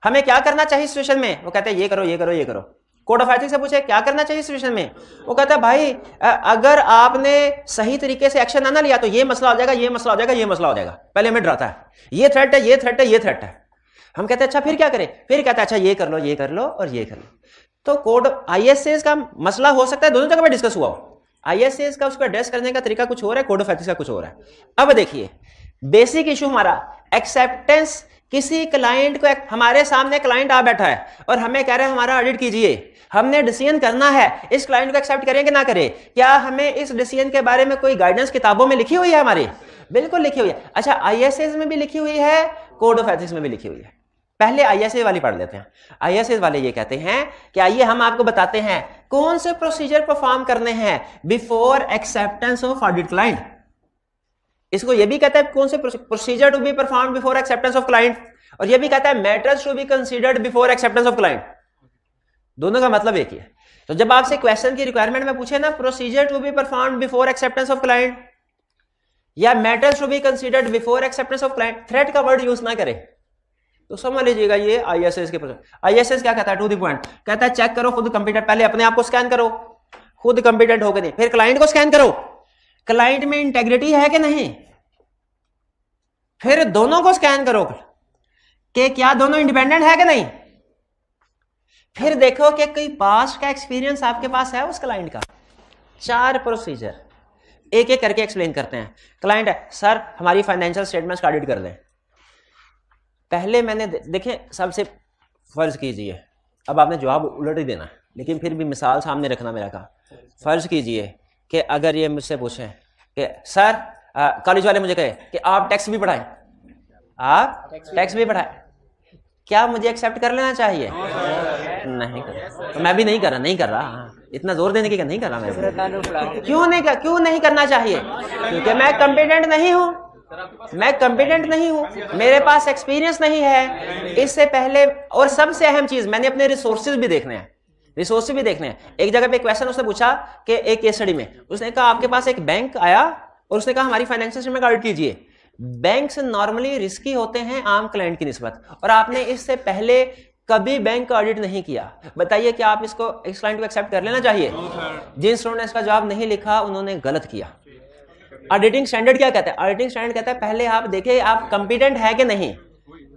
हमें क्या करना चाहिए सिचुएशन में, वो कहते हैं ये करो, ये करो, ये करो। कोड ऑफ एथिक्स से पूछे क्या करना चाहिए सिचुएशन में, वो कहता है भाई अगर आपने सही तरीके से एक्शन ना लिया तो ये मसला हो जाएगा, ये मसला हो जाएगा, ये मसला हो जाएगा। पहले हमें डराता है, ये थ्रेट है, ये थ्रेट है, ये थ्रेट है। हम कहते हैं अच्छा फिर क्या करें, फिर कहता है अच्छा ये कर लो, ये कर लो और ये कर लो। तो कोड ISAs का मसला हो सकता है दोनों जगह पर डिस्कस हुआ हो। ISAs का उसको एड्रेस करने का तरीका कुछ और है, कोड ऑफ एथिक्स का कुछ और है। अब देखिए बेसिक इशू हमारा एक्सेप्टेंस, किसी क्लाइंट को, हमारे सामने क्लाइंट आ बैठा है और हमें कह रहे हैं हमारा ऑडिट कीजिए, हमने डिसीजन करना है, इस क्लाइंट को एक्सेप्ट करें कि ना करें। क्या हमें इस डिसीजन के बारे में कोई गाइडेंस किताबों में लिखी हुई है हमारी? बिल्कुल लिखी हुई है। अच्छा ISAs में भी लिखी हुई है, कोड ऑफ एथिक्स में भी लिखी हुई है। पहले ISA वाली पढ़ लेते हैं। ISA वाले ये कहते हैं कि आइए हम आपको बताते हैं कौन से प्रोसीजर परफॉर्म करने हैं before acceptance of audit client. इसको ये भी कहता है कौन से procedure to be perform before acceptance of client, और ये भी कहता है matters to be considered before acceptance of client. दोनों का मतलब एक ही है। तो जब आपसे क्वेश्चन की रिक्वायरमेंट में पूछे ना procedure to be perform before acceptance of client या matters to be considered before acceptance of client, threat का वर्ड यूज ना करें तो समझ लीजिएगा ये ISAs के प्रोसीजर। ISAs क्या कहता है? टू द पॉइंट कहता है चेक करो खुद कंप्यूटर, पहले अपने आप को स्कैन करो खुद कंप्यूटेंट हो के नहीं, फिर क्लाइंट को स्कैन करो क्लाइंट में इंटेग्रिटी है कि नहीं, फिर दोनों को स्कैन करो कि क्या दोनों इंडिपेंडेंट है कि नहीं, फिर देखो कि कोई पास्ट का एक्सपीरियंस आपके पास है उस क्लाइंट का। 4 प्रोसीजर एक एक करके एक्सप्लेन करते हैं। क्लाइंट है, सर हमारी फाइनेंशियल स्टेटमेंट्स का ऑडिट कर दें। पहले मैंने देखें, सबसे फर्ज कीजिए, अब आपने जवाब उलट ही देना है लेकिन फिर भी मिसाल सामने रखना मेरा का। फर्ज कीजिए कि अगर ये मुझसे पूछें कि सर कॉलेज वाले मुझे कहे कि आप टैक्स भी पढ़ाएं, आप टैक्स भी पढ़ाएं, क्या मुझे एक्सेप्ट कर लेना चाहिए? नहीं कर, तो मैं भी नहीं कर रहा, इतना जोर देने की नहीं कर रहा मैं। क्यों नहीं करना चाहिए? क्योंकि मैं कॉम्पिटेंट नहीं हूं, मेरे पास एक्सपीरियंस नहीं है। इससे पहले और सबसे अहम चीज, मैंने अपने रिसोर्सेज भी देखने हैं। एक जगह पे क्वेश्चन उसने पूछा कि एक केस स्टडी में उसने कहा आपके पास एक बैंक आया और उसने कहा हमारी फाइनेंशियल स्टेटमेंट ऑडिट कीजिए। बैंक्स नॉर्मली रिस्की होते हैं आम क्लाइंट की निस्बत, और आपने इससे पहले कभी बैंक का ऑडिट नहीं किया। बताइए क्या आप इस क्लाइंट को एक्सेप्ट कर लेना चाहिए? जिन स्टूडेंट ने इसका जवाब नहीं लिखा उन्होंने गलत किया। ऑडिटिंग स्टैंडर्ड क्या कहता है? ऑडिटिंग स्टैंडर्ड कहता है पहले आप देखिए आप कंपिटेंट है कि नहीं।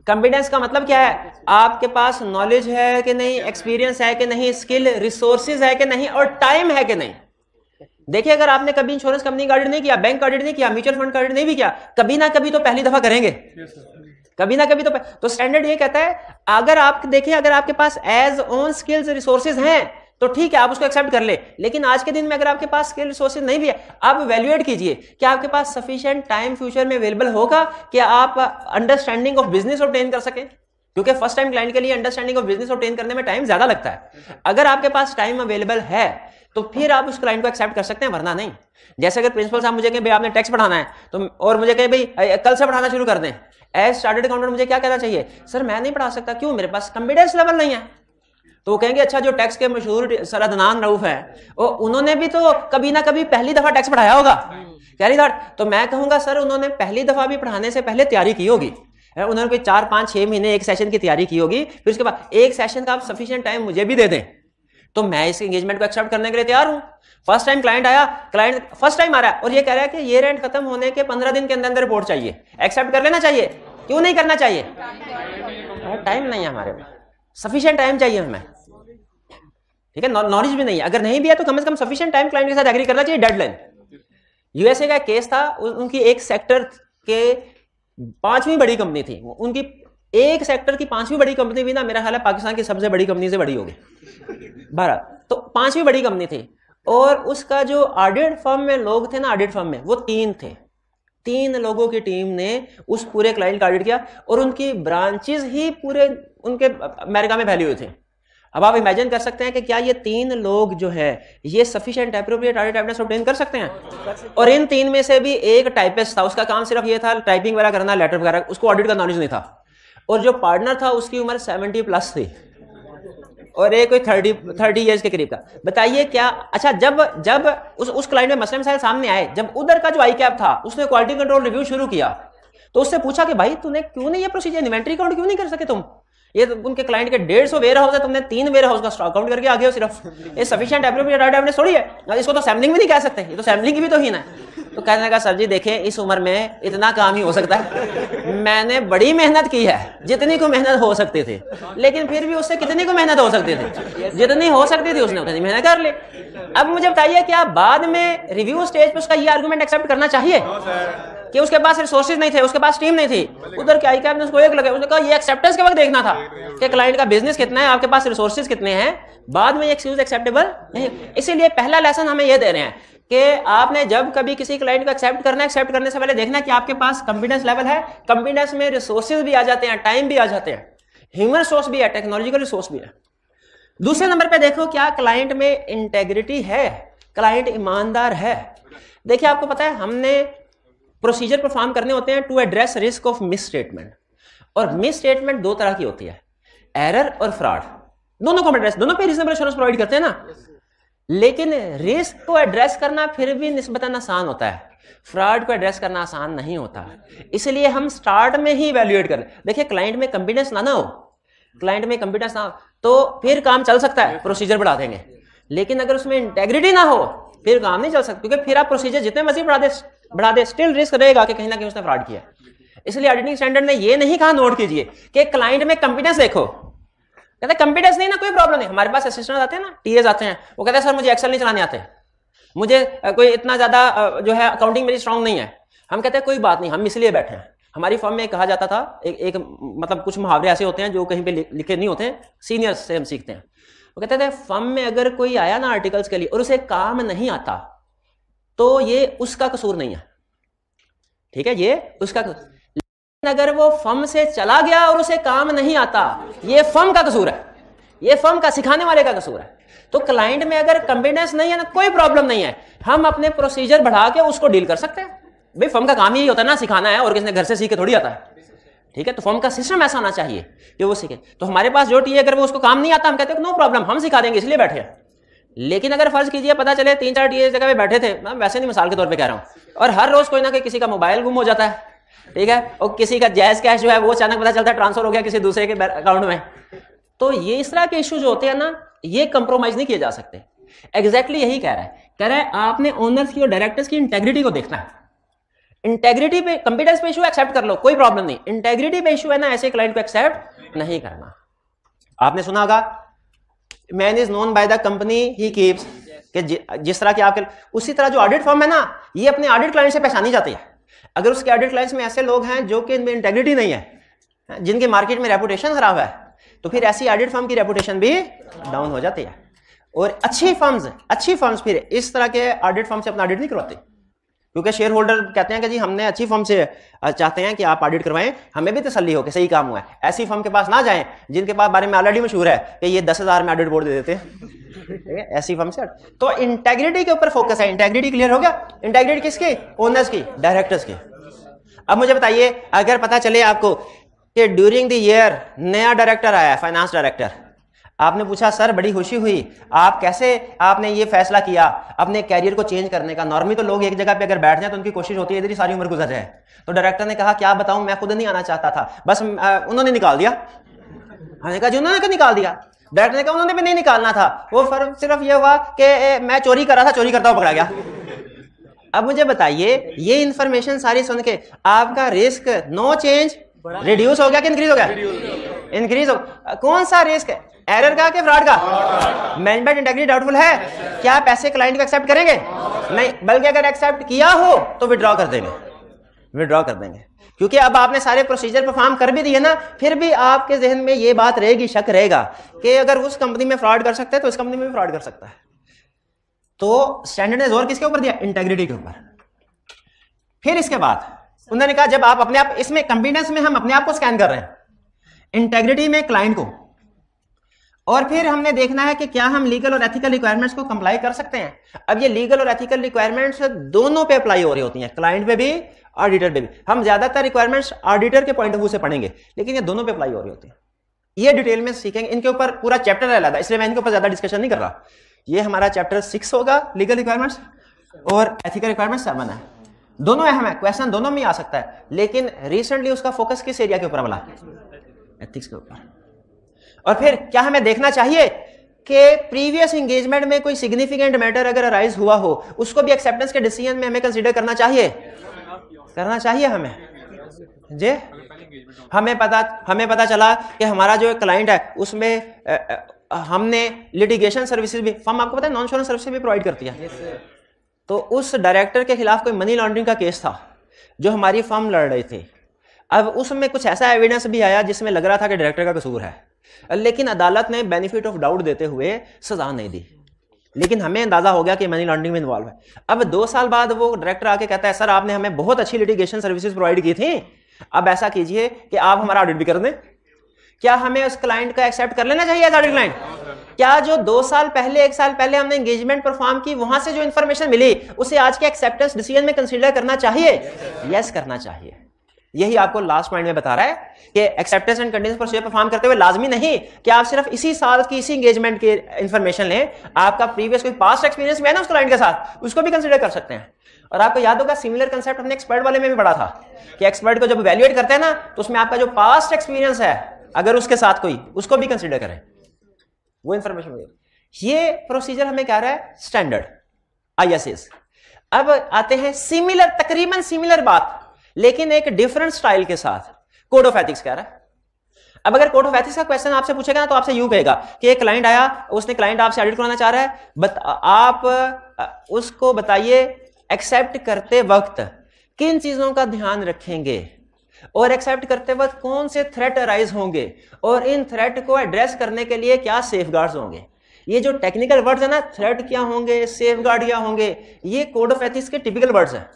कंपिटेंस का मतलब क्या है? आपके पास नॉलेज है कि नहीं, एक्सपीरियंस है कि नहीं, स्किल रिसोर्सेज है कि नहीं, और टाइम है कि नहीं। देखिए अगर आपने कभी इंश्योरेंस कंपनी का ऑडिट नहीं किया, बैंक का ऑडिट नहीं किया, म्यूचुअल फंड का ऑडिट नहीं भी किया, कभी ना कभी तो पहली दफा करेंगे, कभी ना कभी तो स्टैंडर्ड ये कहता है अगर आप देखें अगर आपके पास एज ऑन स्किल्स रिसोर्सेज हैं तो ठीक है आप उसको एक्सेप्ट कर ले। लेकिन आज के दिन में अगर आपके पास स्किल रिसोर्सेज नहीं भी है, आप वैल्यूएट कीजिए कि आपके पास सफिशिएंट टाइम फ्यूचर में अवेलेबल होगा कि आप अंडरस्टैंडिंग ऑफ बिजनेस ऑब्टेन कर सकें, क्योंकि फर्स्ट टाइम क्लाइंट के लिए अंडरस्टैंडिंग ऑफ बिजनेस ऑब्टेन करने में टाइम ज्यादा लगता है। अगर आपके पास टाइम अवेलेबल है तो फिर आप उस क्लाइंट को एक्सेप्ट कर सकते हैं, वरना नहीं। जैसे अगर प्रिंसिपल साहब मुझे कहें भाई आपने टैक्स पढ़ाना है तो, और मुझे कहें भाई कल से पढ़ाना शुरू कर दें, एज चार्टर्ड अकाउंटेंट मुझे क्या कहना चाहिए? सर मैं नहीं पढ़ा सकता, क्यों? मेरे पास कॉन्फिडेंस लेवल नहीं है। तो वो कहेंगे अच्छा जो टैक्स के मशहूर सर अदनान रऊफ है उन्होंने भी तो कभी ना कभी पहली दफा टैक्स पढ़ाया होगा, कैरी दैट। तो मैं कहूंगा सर उन्होंने पहली दफा भी पढ़ाने से पहले तैयारी की होगी, उन्होंने कोई 4, 5, 6 महीने एक सेशन की तैयारी की होगी, फिर उसके बाद एक सेशन का आप सफिशिएंट टाइम मुझे भी दे दें तो मैं इस एंगेजमेंट को एक्सेप्ट करने के लिए तैयार हूं। फर्स्ट टाइम क्लाइंट आया, क्लाइंट फर्स्ट टाइम आ रहा है और ये कह रहा है कि ये रेंट खत्म होने के 15 दिन के अंदर रिपोर्ट चाहिए, एक्सेप्ट कर लेना चाहिए? क्यों नहीं करना चाहिए? टाइम नहीं है हमारे पास, सफिशिएंट टाइम चाहिए हमें, ठीक है। नॉलेज भी नहीं है, अगर नहीं भी है तो कम से कम सफिशिएंट टाइम क्लाइंट के साथ एग्री करना चाहिए, डेडलाइन। यूएसए का केस था, उनकी एक सेक्टर के 5वीं बड़ी कंपनी थी, उनकी एक सेक्टर की 5वीं बड़ी कंपनी भी ना मेरा ख्याल है पाकिस्तान की सबसे बड़ी कंपनी से बड़ी होगी, भारत तो 5वीं बड़ी कंपनी थी। और उसका जो ऑडिट फर्म में लोग थे ना, ऑडिट फर्म में वो 3 थे, 3 लोगों की टीम ने उस पूरे क्लाइंट का ऑडिट किया और उनकी ब्रांचेस ही पूरे उनके अमेरिका में फैली हुई थी। अब आप इमेजिन कर सकते हैं कि क्या ये 3 लोग जो है ये sufficient appropriate audit evidence obtain कर सकते हैं? और इन 3 में से भी एक टाइपिस्ट था, उसका काम सिर्फ ये था टाइपिंग वगैरह करना, लेटर वगैरह, उसको ऑडिट का नॉलेज नहीं था। और जो पार्टनर था उसकी उम्र 70+ थी और एक कोई 30 ईयर्स के करीब का। बताइए क्या अच्छा जब उस क्लाइंट में मसले मसाइल सामने आए, जब उधर का जो आई कैप था उसने क्वालिटी कंट्रोल रिव्यू शुरू किया तो उससे पूछा कि भाई तूने क्यों नहीं ये प्रोसीजर इन्वेंटरी काउंट क्यों नहीं कर सके तुम? ये तो उनके क्लाइंट के 150 वेयर हाउस है, तुमने 3 वेयर हाउस का स्टॉक काउंट करके आ गए हो सिर्फ। ये सफिशिएंट एप्रोप्रिएट ऑडिट एविडेंस थोड़ी है, इसको तो सैम्पलिंग भी नहीं कह सकते, ये तो सैम्पलिंग की भी तो हीन है। तो कहने लगा सर जी देखें इस उम्र में इतना काम ही हो सकता है, मैंने बड़ी मेहनत की है, जितनी को मेहनत हो सकती थी, लेकिन फिर भी उससे कितनी को मेहनत हो सकती थी, जितनी हो सकती थी उसने उतनी मेहनत कर ली। अब मुझे बताइए क्या बाद में रिव्यू स्टेज पर उसका ये आर्गुमेंट एक्सेप्ट करना चाहिए कि उसके पास रिसोर्सेज नहीं थे, उसके पास टीम नहीं थी, उधर क्या कैब ने उसको एक लगे, उसने कहा ये एक्सेप्टेंस के वक्त देखना था कि क्लाइंट का बिजनेस कितना है, आपके पास रिसोर्सेज कितने हैं, बाद में ये एक्सक्यूज एक्सेप्टेबल नहीं। इसीलिए पहला लेसन हमें ये दे रहे हैं कि आपने जब कभी किसी क्लाइंट को एक्सेप्ट करना है, एक्सेप्ट करने से पहले देखना है कि आपके पास कॉन्फिडेंस लेवल है। कॉन्फिडेंस में रिसोर्सेज भी आ जाते हैं, टाइम भी आ जाते हैं, ह्यूमन रिसोर्स भी है, टेक्नोलॉजिकल रिसोर्स भी है। दूसरे नंबर पे देखो क्या क्लाइंट में इंटेग्रिटी है, क्लाइंट ईमानदार है। देखिए आपको पता है हमने प्रोसीजर परफॉर्म करने होते हैं to address risk of misstatement, और मिस स्टेटमेंट दो तरह की होती है, एरर और फ्रॉड। दोनों को एड्रेस, दोनों पे रीजनेबल एश्योरेंस प्रोवाइड करते हैं ना, लेकिन रिस्क को एड्रेस करना फिर भी निस्बतन आसान होता है, फ्रॉड को एड्रेस करना आसान नहीं होता। इसलिए हम स्टार्ट में ही इवैल्यूएट करें। देखिए क्लाइंट में कॉन्फिडेंस ना हो, क्लाइंट में कॉन्फिडेंस ना हो तो फिर काम चल सकता है, प्रोसीजर बढ़ा देंगे, लेकिन अगर उसमें इंटेग्रिटी ना हो फिर काम नहीं चल सकता, क्योंकि फिर आप प्रोसीजर जितने मर्जी बढ़ा दे स्टिल रिस्क रहेगा कि कहीं ना कहीं उसने फ्रॉड किया। इसलिए ऑडिटिंग स्टैंडर्ड ने ये नहीं कहा, नोट कीजिए कि क्लाइंट में कॉन्फिडेंस देखो, कहते कॉन्फिडेंस नहीं ना कोई प्रॉब्लम नहीं। हमारे पास असिस्टेंट आते हैं ना, टीएस आते हैं, वो कहते हैं सर मुझे एक्सेल नहीं चलाने आते, मुझे कोई इतना ज्यादा जो है अकाउंटिंग मेरी स्ट्रांग नहीं है। हम कहते हैं कोई बात नहीं, हम इसलिए बैठे हैं। हमारी फर्म में कहा जाता था एक मतलब कुछ मुहावरे ऐसे होते हैं जो कहीं पे लिखे नहीं होते, सीनियर्स से हम सीखते हैं। वो कहते थे फर्म में अगर कोई आया ना आर्टिकल्स के लिए और उसे काम नहीं आता तो ये उसका कसूर नहीं है, ठीक है, ये उसका कसूर। लेकिन अगर वो फर्म से चला गया और उसे काम नहीं आता, ये फर्म का कसूर है, ये फर्म का सिखाने वाले का कसूर है। तो क्लाइंट में अगर कॉन्फिडेंस नहीं है ना, कोई प्रॉब्लम नहीं है, हम अपने प्रोसीजर बढ़ा के उसको डील कर सकते हैं। भाई फर्म का काम ही होता है ना सिखाना है, और किसने घर से सीख के थोड़ी आता है, ठीक है। तो फर्म का सिस्टम ऐसा होना चाहिए कि वो सीखे। तो हमारे पास जो टी अगर वो उसको काम नहीं आता, हम कहते हैं नो प्रॉब्लम, हम सिखा देंगे, इसलिए बैठे हैं। लेकिन अगर फर्ज कीजिए पता चले 3-4 टीए जगह पे बैठे थे, मैं वैसे नहीं मिसाल के तौर पे कह रहा हूं, और हर रोज कोई ना कोई किसी का मोबाइल गुम हो जाता है, ठीक है, और किसी का जायज कैश जो है वो अचानक पता चलता है ट्रांसफर हो गया किसी दूसरे के अकाउंट में, तो ये इस तरह के इश्यू जो होते हैं ना, ये कंप्रोमाइज नहीं किए जा सकते। एग्जैक्टली यही कह रहा है आपने ओनर्स की और डायरेक्टर्स की इंटेग्रिटी को देखना है। इंटेग्रिटी पे, कॉन्फिडेंस पे इशू एक्सेप्ट कर लो, कोई प्रॉब्लम नहीं, इंटेग्रिटी पे इशू है ना, ऐसे क्लाइंट को एक्सेप्ट नहीं करना। आपने सुना होगा man is known by the company he keeps, कि जिस तरह की आपके, उसी तरह जो ऑडिट फर्म है ना, ये अपने ऑडिट क्लाइंट से पहचानी जाती है। अगर उसके ऑडिट क्लाइंट्स में ऐसे लोग हैं जो कि इनमें इंटेग्रिटी नहीं है, जिनके मार्केट में रेपुटेशन खराब है, तो फिर ऐसी ऑडिट फर्म की रेपुटेशन भी डाउन हो जाती है। और अच्छी फर्म्स फिर इस तरह के ऑडिट फर्म से अपना ऑडिट नहीं करवाती, क्योंकि शेयर होल्डर कहते हैं कि जी हमने अच्छी फर्म से चाहते हैं कि आप ऑडिट करवाएं, हमें भी तसल्ली हो कि सही काम हुआ है। ऐसी फर्म के पास ना जाएं जिनके पास बारे में ऑलरेडी मशहूर है कि ये 10,000 में ऑडिट बोर्ड दे देते हैं, ठीक है, ऐसी फर्म से। तो इंटेग्रिटी के ऊपर फोकस है। इंटेग्रिटी क्लियर हो गया? इंटेग्रिटी किसकी? ओनर्स की, डायरेक्टर्स की। अब मुझे बताइए, अगर पता चले आपको कि ड्यूरिंग द ईयर नया डायरेक्टर आया, फाइनेंस डायरेक्टर, आपने पूछा सर बड़ी खुशी हुई, आप कैसे आपने ये फैसला किया अपने कैरियर को चेंज करने का? नॉर्मली तो लोग एक जगह पे अगर बैठ जाए तो उनकी कोशिश होती है इधर ही सारी उम्र गुजर जाए। तो डायरेक्टर ने कहा क्या बताऊं, मैं खुद नहीं आना चाहता था, बस उन्होंने निकाल दिया। हमने कहा जी उन्होंने क्यों निकाल दिया? डायरेक्टर ने कहा उन्होंने भी नहीं निकालना था, वो सिर्फ ये हुआ कि मैं चोरी कर रहा था, चोरी करता हुआ पकड़ा गया। अब मुझे बताइए, ये इंफॉर्मेशन सारी सुन के आपका रिस्क नो चेंज रिड्यूस हो गया कि इंक्रीज हो गया? इंक्रीज हो। कौन सा रिस्क है, एरर का कि फ्रॉड का? मैनेजमेंट इंटेग्रिटी डाउटफुल है, क्या पैसे क्लाइंट को एक्सेप्ट करेंगे? नहीं, बल्कि अगर एक्सेप्ट किया हो तो विड्रॉ कर देंगे, विड्रॉ कर देंगे, क्योंकि अब आपने सारे प्रोसीजर परफॉर्म कर भी दिए ना, फिर भी आपके जहन में ये बात रहेगी, शक रहेगा कि अगर उस कंपनी में फ्रॉड कर सकते हैं तो इस कंपनी में भी फ्रॉड कर सकता है। तो स्टैंडर्ड ने जोर किसके ऊपर दिया? इंटेग्रिटी के ऊपर। फिर इसके बाद उन्होंने कहा जब आप अपने आप, इसमें कॉन्फिडेंस में हम अपने आप को स्कैन कर रहे हैं, इंटेग्रिटी में क्लाइंट को, और फिर हमने देखना है कि क्या हम लीगल और एथिकल रिक्वायरमेंट्स को कंप्लाई कर सकते हैं। अब ये लीगल और एथिकल रिक्वायरमेंट्स दोनों पे अप्लाई हो रही होती हैं, क्लाइंट पे भी ऑडिटर पे भी। हम ज्यादातर रिक्वायरमेंट्स ऑडिटर के पॉइंट ऑफ व्यू से पढ़ेंगे, लेकिन ये दोनों पे अप्लाई हो रही होती हैं। ये डिटेल में सीखेंगे, इनके ऊपर पूरा चैप्टर है अलग, इसलिए मैं इनके ऊपर ज्यादा डिस्कशन नहीं कर रहा। ये हमारा चैप्टर 6 होगा, लीगल रिक्वायरमेंट्स, और एथिकल रिक्वायरमेंट्स 7 है। दोनों अहम है, क्वेश्चन दोनों में आ सकता है, लेकिन रिसेंटली उसका फोकस किस एरिया के ऊपर वाला? एथिक्स के ऊपर। और फिर क्या हमें देखना चाहिए कि प्रीवियस एंगेजमेंट में कोई सिग्निफिकेंट मैटर अगर अराइज हुआ हो, उसको भी एक्सेप्टेंस के डिसीजन में हमें कंसीडर करना चाहिए, हमें जी। हमें पता चला कि हमारा जो क्लाइंट है उसमें हमने लिटिगेशन सर्विसेज भी, फर्म आपको पता है नॉन इंश्योरेंस सर्विसेज भी प्रोवाइड करती है। तो उस डायरेक्टर के खिलाफ कोई मनी लॉन्ड्रिंग का केस था जो हमारी फर्म लड़ रही थी। अब उसमें कुछ ऐसा एविडेंस भी आया जिसमें लग रहा था कि डायरेक्टर का कसूर है, लेकिन अदालत ने बेनिफिट ऑफ डाउट देते हुए सजा नहीं दी, लेकिन हमें अंदाजा हो गया कि मनी लॉन्ड्रिंग में इन्वॉल्व है। अब 2 साल बाद वो डायरेक्टर आके कहता है, सर आपने हमें बहुत अच्छी लिटिगेशन सर्विसेज प्रोवाइड की थी, अब ऐसा कीजिए कि आप हमारा ऑडिट भी कर दें। क्या हमें उस क्लाइंट का एक्सेप्ट कर लेना चाहिए एज ऑडिट क्लाइंट? क्या जो 2 साल पहले 1 साल पहले हमने एंगेजमेंट परफॉर्म की वहां से जो इंफॉर्मेशन मिली उसे आज के एक्सेप्टेंस डिसीजन में कंसीडर करना चाहिए? यस करना चाहिए। यही आपको लास्ट पॉइंट में बता रहा है कि acceptance and conditions procedure perform करते हुए लाजमी नहीं कि आप सिर्फ इसी साल की इसी एंगेजमेंट की इंफॉर्मेशन लें, आपका प्रीवियस कोई पास्ट एक्सपीरियंस भी है ना उस क्लाइंट के साथ, उसको भी कंसीडर कर सकते हैं। और आपको याद होगा सिमिलर कंसेप्ट हमने एक्सपर्ट वाले में भी पढ़ा था कि एक्सपर्ट को जब वैल्यूएट करते हैं ना तो उसमें आपका जो पास्ट एक्सपीरियंस है अगर उसके साथ कोई, उसको भी कंसीडर करें, वो इंफॉर्मेशन। ये प्रोसीजर हमें कह रहा है स्टैंडर्ड ISAs। अब आते हैं सिमिलर, तकरीबन सिमिलर बात लेकिन एक डिफरेंट स्टाइल के साथ, कोड ऑफ एथिक्स कह रहा है। अब अगर कोड ऑफ एथिक्स का क्वेश्चन आपसे पूछेगा ना तो आपसे यूं कहेगा कि एक क्लाइंट आया, उसने क्लाइंट आपसे ऑडिट कराना चाह रहा है, आप उसको बताइए एक्सेप्ट करते वक्त किन चीजों का ध्यान रखेंगे और एक्सेप्ट करते वक्त कौन से थ्रेट अराइज होंगे और इन थ्रेट को एड्रेस करने के लिए क्या सेफगार्ड्स होंगे। ये जो टेक्निकल वर्ड्स है ना, थ्रेट क्या होंगे, सेफगार्ड क्या होंगे, ये कोड ऑफ एथिक्स के टिपिकल वर्ड्स हैं।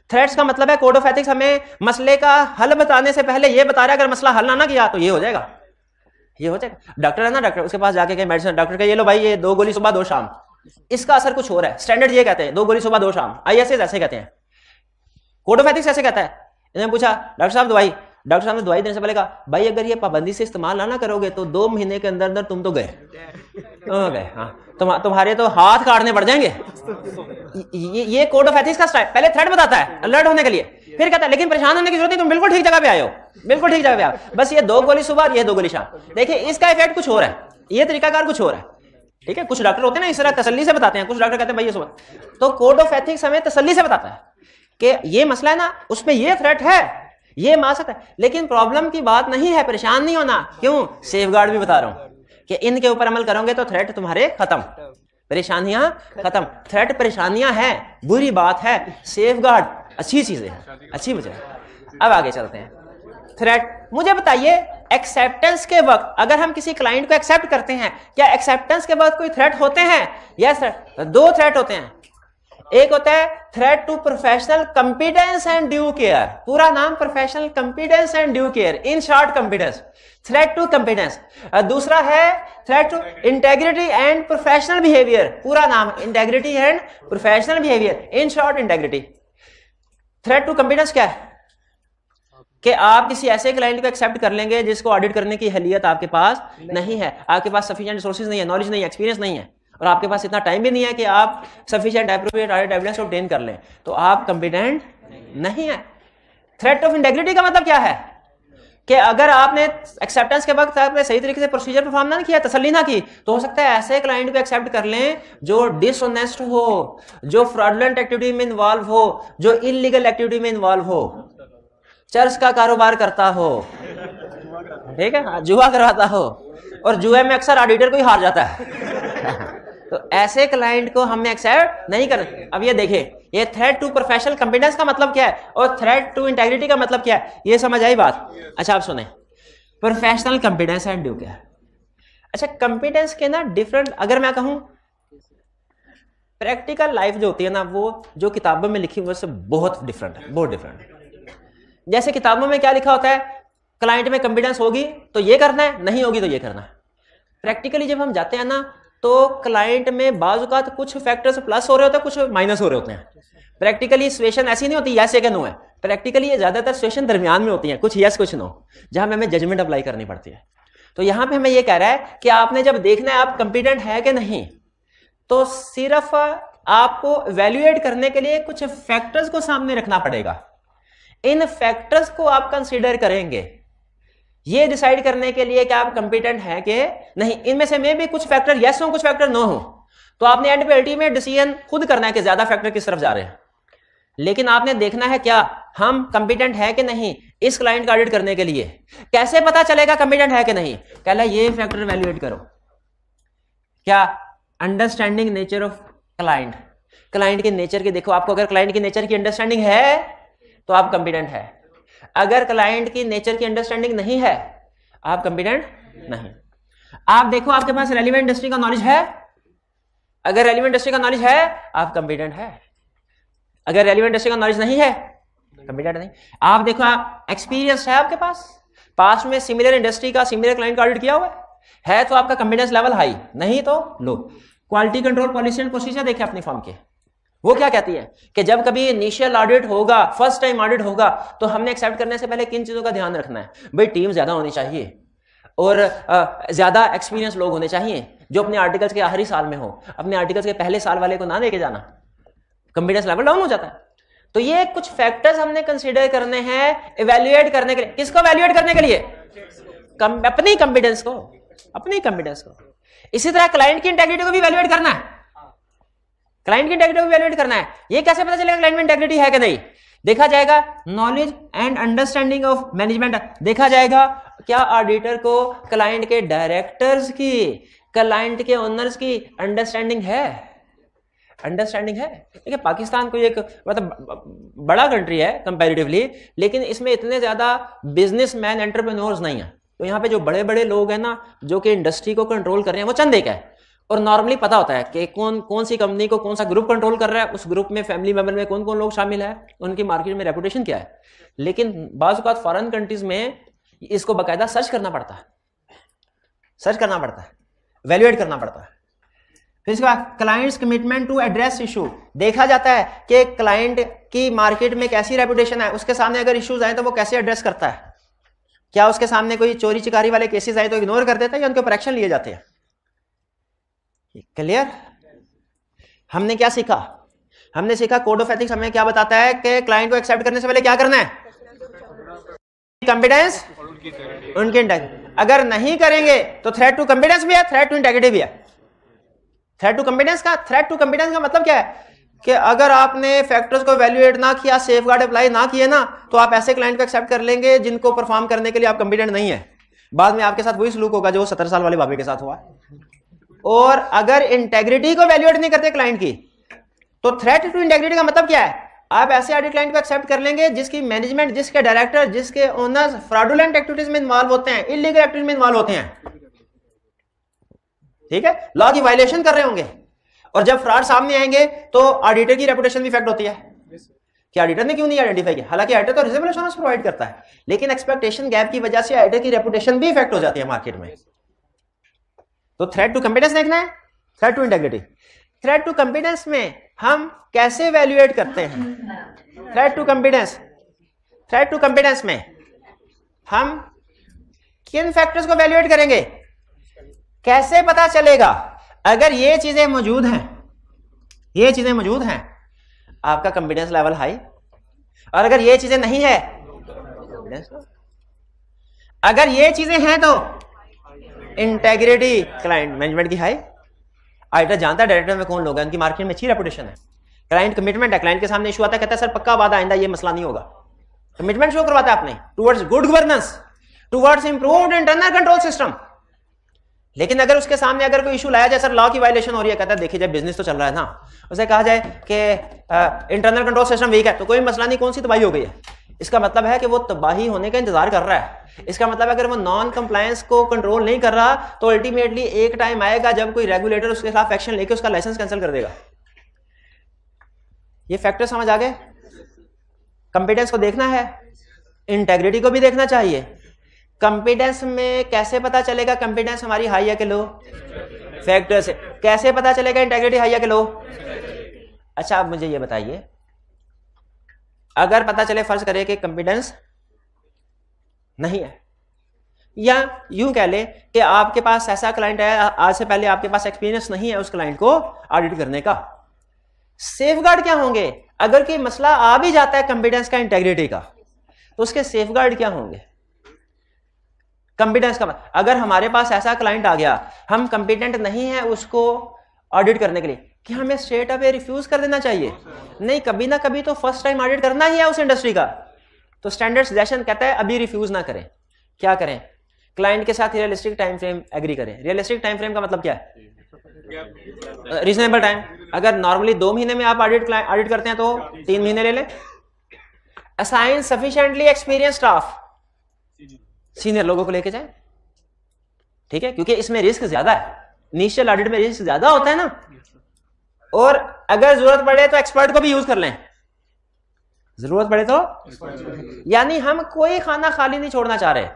थ्रेट्स का मतलब है कोड ऑफ एथिक्स हमें मसले का हल बताने से पहले ये बता रहा है अगर मसला हल ना किया तो ये हो जाएगा, ये हो जाएगा। डॉक्टर है ना, डॉक्टर उसके पास जाके मेडिसिन, डॉक्टर का ये लो भाई, ये 2 गोली सुबह 2 शाम, इसका असर कुछ हो रहा है। स्टैंडर्ड ये कहते हैं 2 गोली सुबह 2 शाम, ISAs ऐसे कहते हैं, कोड ऑफ एथिक्स ऐसे कहता है। इन्होंने पूछा डॉक्टर साहब दवाई, डॉक्टर साहब ने दवाई देने से पहले कहा भाई अगर ये पाबंदी से इस्तेमाल ना करोगे तो 2 महीने के अंदर अंदर तुम तो गए, हाँ तुम्हारे तो हाथ काटने पड़ जाएंगे। ये कोड ऑफ एथिक्स का स्टाइल, पहले थ्रेट बताता है अलर्ट होने के लिए, फिर कहता है लेकिन परेशान होने की जरूरत नहीं, तुम बिल्कुल ठीक जगह पे आए हो, बिल्कुल ठीक जगह पे आओ, बस ये 2 गोली सुबह, ये 2 गोली शाम। देखिए इसका इफेक्ट कुछ हो रहा है, ये तरीकाकार कुछ हो रहा है, ठीक है। कुछ डॉक्टर होते हैं ना इस तरह तसल्ली से बताते हैं, कुछ डॉक्टर कहते हैं भाई ये सुबह। तो कोड ऑफ एथिक्स हमें तसल्ली से बताता है कि ये मसला है ना, उसमें ये थ्रेट है, ये मार सकता है, लेकिन प्रॉब्लम की बात नहीं है, परेशान नहीं होना। क्यों? सेफगार्ड भी बता रहा हूं कि इनके ऊपर अमल करोगे तो थ्रेट तुम्हारे खत्म, परेशानियां खत्म। थ्रेट परेशानियां हैं, बुरी बात है, सेफगार्ड अच्छी चीजें हैं, अच्छी वजह। अब आगे चलते हैं। थ्रेट, मुझे बताइए एक्सेप्टेंस के वक्त अगर हम किसी क्लाइंट को एक्सेप्ट करते हैं, क्या एक्सेप्टेंस के वक्त कोई थ्रेट होते हैं? यस सर, 2 थ्रेट होते हैं। एक होता है threat to professional competence and due care, पूरा नाम professional competence and due care, in short competence, threat to competence. दूसरा है threat to integrity and professional behaviour, पूरा नाम integrity and professional behaviour, in short integrity. Threat to competence क्या है कि आप किसी ऐसे क्लाइंट को एक्सेप्ट कर लेंगे जिसको ऑडिट करने की अहलियत आपके पास नहीं है, आपके पास सफिशिएंट रिसोर्सेज नहीं है, नॉलेज नहीं है, एक्सपीरियंस नहीं है, और आपके पास इतना टाइम भी नहीं है कि आप sufficient appropriate audit evidence obtain कर लें, तो आप कंपिटेंट नहीं है। थ्रेट ऑफ इंटेग्रिटी का मतलब क्या है कि अगर आपने एक्सेप्टेंस के वक्त आपने सही तरीके से प्रोसीजर परफॉर्म ना किया, तसल्ली ना की, तो हो सकता है ऐसे क्लाइंट को एक्सेप्ट कर लें जो डिसऑनेस्ट हो, जो फ्रॉडलेंट एक्टिविटी में इन्वॉल्व हो, जो इलीगल एक्टिविटी में इन्वॉल्व हो, चर्च का कारोबार करता हो, ठीक है, जुआ करवाता हो, और जुए में अक्सर ऑडिटर को ही हार जाता है। तो ऐसे क्लाइंट को हमने एक्सेप्ट नहीं कर। अब ये देखिए, ये थ्रेट टू प्रोफेशनल कंपिटेंस का मतलब क्या है और थ्रेट टू इंटेग्रिटी का मतलब क्या है, ये समझ आई बात? अच्छा आप सुने, professional competence and due care. अच्छा, कंपिटेंस के ना डिफरेंट, अगर मैं कहूं प्रैक्टिकल लाइफ जो होती है ना, वो जो किताबों में लिखी हुई उससे बहुत डिफरेंट है, बहुत डिफरेंट। जैसे किताबों में क्या लिखा होता है, क्लाइंट में कंपिटेंस होगी तो ये करना है, नहीं होगी तो ये करना है। प्रैक्टिकली जब हम जाते हैं ना तो क्लाइंट में बाज़ औक़ात कुछ फैक्टर्स प्लस हो रहे होते हैं, कुछ माइनस हो रहे होते हैं। प्रैक्टिकली सिचुएशन ऐसी नहीं होती यस या नो है, प्रैक्टिकली ये ज्यादातर सिचुएशन दरमियान में होती है, कुछ यस कुछ नो, जहां में हमें जजमेंट अप्लाई करनी पड़ती है। तो यहां पे हमें ये कह रहा है कि आपने जब देखना है आप कंपिटेंट है कि नहीं, तो सिर्फ आपको इवैल्यूएट करने के लिए कुछ फैक्टर्स को सामने रखना पड़ेगा। इन फैक्टर्स को आप कंसीडर करेंगे ये डिसाइड करने के लिए कि आप कंपिटेंट हैं कि नहीं। इनमें से में भी कुछ फैक्टर यस हो, कुछ फैक्टर नो हो, तो आपने एंड पे अल्टीमेट डिसीजन खुद करना है कि ज्यादा फैक्टर किस तरफ जा रहे हैं। लेकिन आपने देखना है क्या हम कंपिटेंट है कि नहीं इस क्लाइंट का ऑडिट करने के लिए। कैसे पता चलेगा कंपिटेंट है कि नहीं? पहले ये फैक्टर वैल्यूएट करो, क्या understanding nature of client, client के नेचर की देखो। आपको अगर क्लाइंट की नेचर की अंडरस्टैंडिंग है तो आप कंपिटेंट है, अगर क्लाइंट की नेचर की अंडरस्टैंडिंग नहीं है आप कंपिटेंट नहीं। आप देखो आपके पास रेलिवेंट इंडस्ट्री का नॉलेज है, अगर रेलिवेंट इंडस्ट्री का नॉलेज है आप कंपिटेंट है, अगर रेलिवेंट इंडस्ट्री का नॉलेज नहीं है कंपिटेंट नहीं। आप देखो एक्सपीरियंस है आपके पास, पास्ट में सिमिलर इंडस्ट्री का सिमिलर क्लाइंट का ऑडिट किया हुआ है तो आपका कंपिटेंस लेवल हाई, नहीं तो low. Quality control policy and procedure देखे अपनी फर्म के, वो क्या कहती है कि जब कभी इनिशियल ऑडिट होगा, फर्स्ट टाइम ऑडिट होगा, तो हमने एक्सेप्ट करने से पहले किन चीजों का ध्यान रखना है। भाई टीम ज्यादा होनी चाहिए और ज्यादा एक्सपीरियंस लोग होने चाहिए जो अपने आर्टिकल्स के आखिरी साल में हो, अपने आर्टिकल्स के पहले साल वाले को ना लेके जाना, कंपिटेंस लेवल डाउन हो जाता है। तो ये कुछ फैक्टर्स हमने कंसीडर करने हैं इवैल्यूएट करने के लिए। किसको इवैल्यूएट करने के लिए? अपनी कंपिटेंस को, अपनी कंपिटेंस को। इसी तरह क्लाइंट की इंटेग्रिटी को भी इवैल्यूएट करना है, क्लाइंट की इंटेग्रिटी को भी इवैल्यूएट करना है। ये कैसे पता चलेगा क्लाइंट में इंटेग्रिटी है कि नहीं? देखा जाएगा knowledge and understanding of management, देखा जाएगा क्या ऑडिटर को क्लाइंट के डायरेक्टर्स की, क्लाइंट के ओनर्स की अंडरस्टैंडिंग है, अंडरस्टैंडिंग है। देखिए पाकिस्तान कोई एक मतलब बड़ा कंट्री है कंपैरेटिवली, लेकिन इसमें इतने ज्यादा बिजनेसमैन एंटरप्रेन्योर्स नहीं है। तो यहाँ पे जो बड़े बड़े लोग हैं ना जो कि इंडस्ट्री को कंट्रोल कर रहे हैं वो चंद एक है, और नॉर्मली पता होता है कि कौन सी कंपनी को कौन सा ग्रुप कंट्रोल कर रहा है, उस ग्रुप में फैमिली मेंबर में कौन कौन लोग शामिल है, उनकी मार्केट में रेपुटेशन क्या है। लेकिन बाज़ औक़ात फॉरेन कंट्रीज में इसको बाकायदा सर्च करना पड़ता है, सर्च करना पड़ता है, वैल्यूएट करना पड़ता है। फिर इसके बाद client's commitment to address issue, देखा जाता है कि क्लाइंट की मार्केट में कैसी रेपुटेशन है, उसके सामने अगर इश्यूज आए तो वो कैसे एड्रेस करता है। क्या उसके सामने कोई चोरी चिकारी वाले केसेस आए तो इग्नोर कर देता है या उनके ऊपर एक्शन लिए जाते हैं? क्लियर? हमने क्या सीखा? हमने सीखा कोड ऑफ एथिक्स हमें क्या बताता है कि क्लाइंट को एक्सेप्ट करने से पहले क्या करना है, कंपिटेंस, उनकी इंटेग्रिटी। अगर नहीं करेंगे तो थ्रेट टू कंपिटेंस भी है, थ्रेट टू इंटेग्रिटी भी है। थ्रेट टू कंपिटेंस का मतलब क्या है कि अगर आपने फैक्टर्स को वैल्यूएट ना किया, सेफगार्ड अप्लाई ना किए ना, तो आप ऐसे क्लाइंट को एक्सेप्ट कर लेंगे जिनको परफॉर्म करने के लिए आप कंपिटेंट नहीं है। बाद में आपके साथ वही सलूक होगा जो 17 साल वाले बाबे के साथ हुआ। और अगर इंटेग्रिटी को वैल्यूएट नहीं करते क्लाइंट की, तो थ्रेट टू इंटेग्रिटी का मतलब क्या है? आप ऐसे ऑडिट क्लाइंट को एक्सेप्ट कर लेंगे जिसकी मैनेजमेंट, जिसके डायरेक्टर, जिसके ओनर्स फ्रॉडुलेंट एक्टिविटीज में इन्वॉल्व होते हैं, इलीगल एक्टिविटीज में इन्वॉल्व होते हैं, ठीक है, लॉ की वायलेशन कर रहे होंगे। और जब फ्रॉड सामने आएंगे तो ऑडिटर की रेपुटेशन भी इफेक्ट होती है कि ऑडिटर ने क्यों नहीं आइडेंटिफाई किया। हालांकि ऑडिटर तो रिजनेबल एश्योरेंस प्रोवाइड करता है, लेकिन एक्सपेक्टेशन गैप की वजह से ऑडिटर की रेपुटेशन भी इफेक्ट हो जाती है मार्केट में। तो थ्रेट टू कंपिटेंस देखना है, threat to integrity. Threat to competence में हम कैसे वैल्यूएट करते हैं? Threat to competence, threat to competence में हम किन फैक्टर्स को वैल्यूएट करेंगे? कैसे पता चलेगा? अगर ये चीजें मौजूद हैं, ये चीजें मौजूद हैं, आपका कंपिटेंस लेवल हाई, और अगर ये चीजें नहीं है, अगर ये चीजें हैं तो इंटेग्रिटी क्लाइंट मैनेजमेंट की हाई। ऑडिटर जानता है डायरेक्टर में कौन लोग हैं, उनकी मार्केट में अच्छी रेपुटेशन है। क्लाइंट कमिटमेंट है, क्लाइंट के सामने इशू आता है, कहता है सर पक्का वादा आइंदा ये मसला नहीं होगा। कमिटमेंट शो करवाता है आपने towards good governance, towards improved internal control system. लेकिन अगर उसके सामने अगर कोई इशू लाया जाए, सर लॉ की वायलेशन हो रही है, कहता है देखिए जब बिजनेस तो चल रहा है ना, उसे कहा जाए कि इंटरनल कंट्रोल सिस्टम वीक है, तो कोई मसला नहीं, कौन सी तबाही हो गई है। इसका मतलब है कि वो तबाही होने का इंतजार कर रहा है। इसका मतलब अगर वो नॉन कंप्लायंस को कंट्रोल नहीं कर रहा तो अल्टीमेटली एक टाइम आएगा जब कोई रेगुलेटर उसके खिलाफ एक्शन लेके उसका लाइसेंस कैंसिल कर देगा। ये फैक्टर समझ आ गए? कंपिटेंस को देखना है, इंटेग्रिटी को भी देखना चाहिए। कंपिटेंस में कैसे पता चलेगा कंपिटेंस हमारी हाई है कि लो? फैक्टर से। कैसे पता चलेगा इंटेग्रिटी हाई है कि लो? अच्छा आप मुझे ये बताइए, अगर पता चले फर्ज करें कि कंपिटेंस नहीं है, या यूं कह ले कि आपके पास ऐसा क्लाइंट है, आज से पहले आपके पास एक्सपीरियंस नहीं है उस क्लाइंट को ऑडिट करने का, सेफगार्ड क्या होंगे? अगर कोई मसला आ भी जाता है कंपिटेंस का, इंटेग्रिटी का, तो उसके सेफगार्ड क्या होंगे? कंपिटेंस का अगर हमारे पास ऐसा क्लाइंट आ गया, हम कंपिटेंट नहीं है उसको ऑडिट करने के लिए, कि हमें स्ट्रेट अवे रिफ्यूज कर देना चाहिए? नहीं, कभी ना कभी तो फर्स्ट टाइम ऑडिट करना ही है उस इंडस्ट्री का। तो स्टैंडर्ड सजेशन कहता है अभी रिफ्यूज ना करें। क्या करें? क्लाइंट के साथ रियलिस्टिक टाइम फ्रेम एग्री करें। रियलिस्टिक टाइम फ्रेम का मतलब क्या है? Reasonable time. अगर नॉर्मली 2 महीने में आप ऑडिट करते हैं तो 3 महीने ले लें। Assign sufficiently experience staff, senior लोगों को लेके जाए, ठीक है, क्योंकि इसमें रिस्क ज्यादा है, इनिशियल ऑडिट में रिस्क ज्यादा होता है ना। और अगर जरूरत पड़े तो एक्सपर्ट को भी यूज कर लें, जरूरत पड़े तो। यानी हम कोई खाना खाली नहीं छोड़ना चाह रहे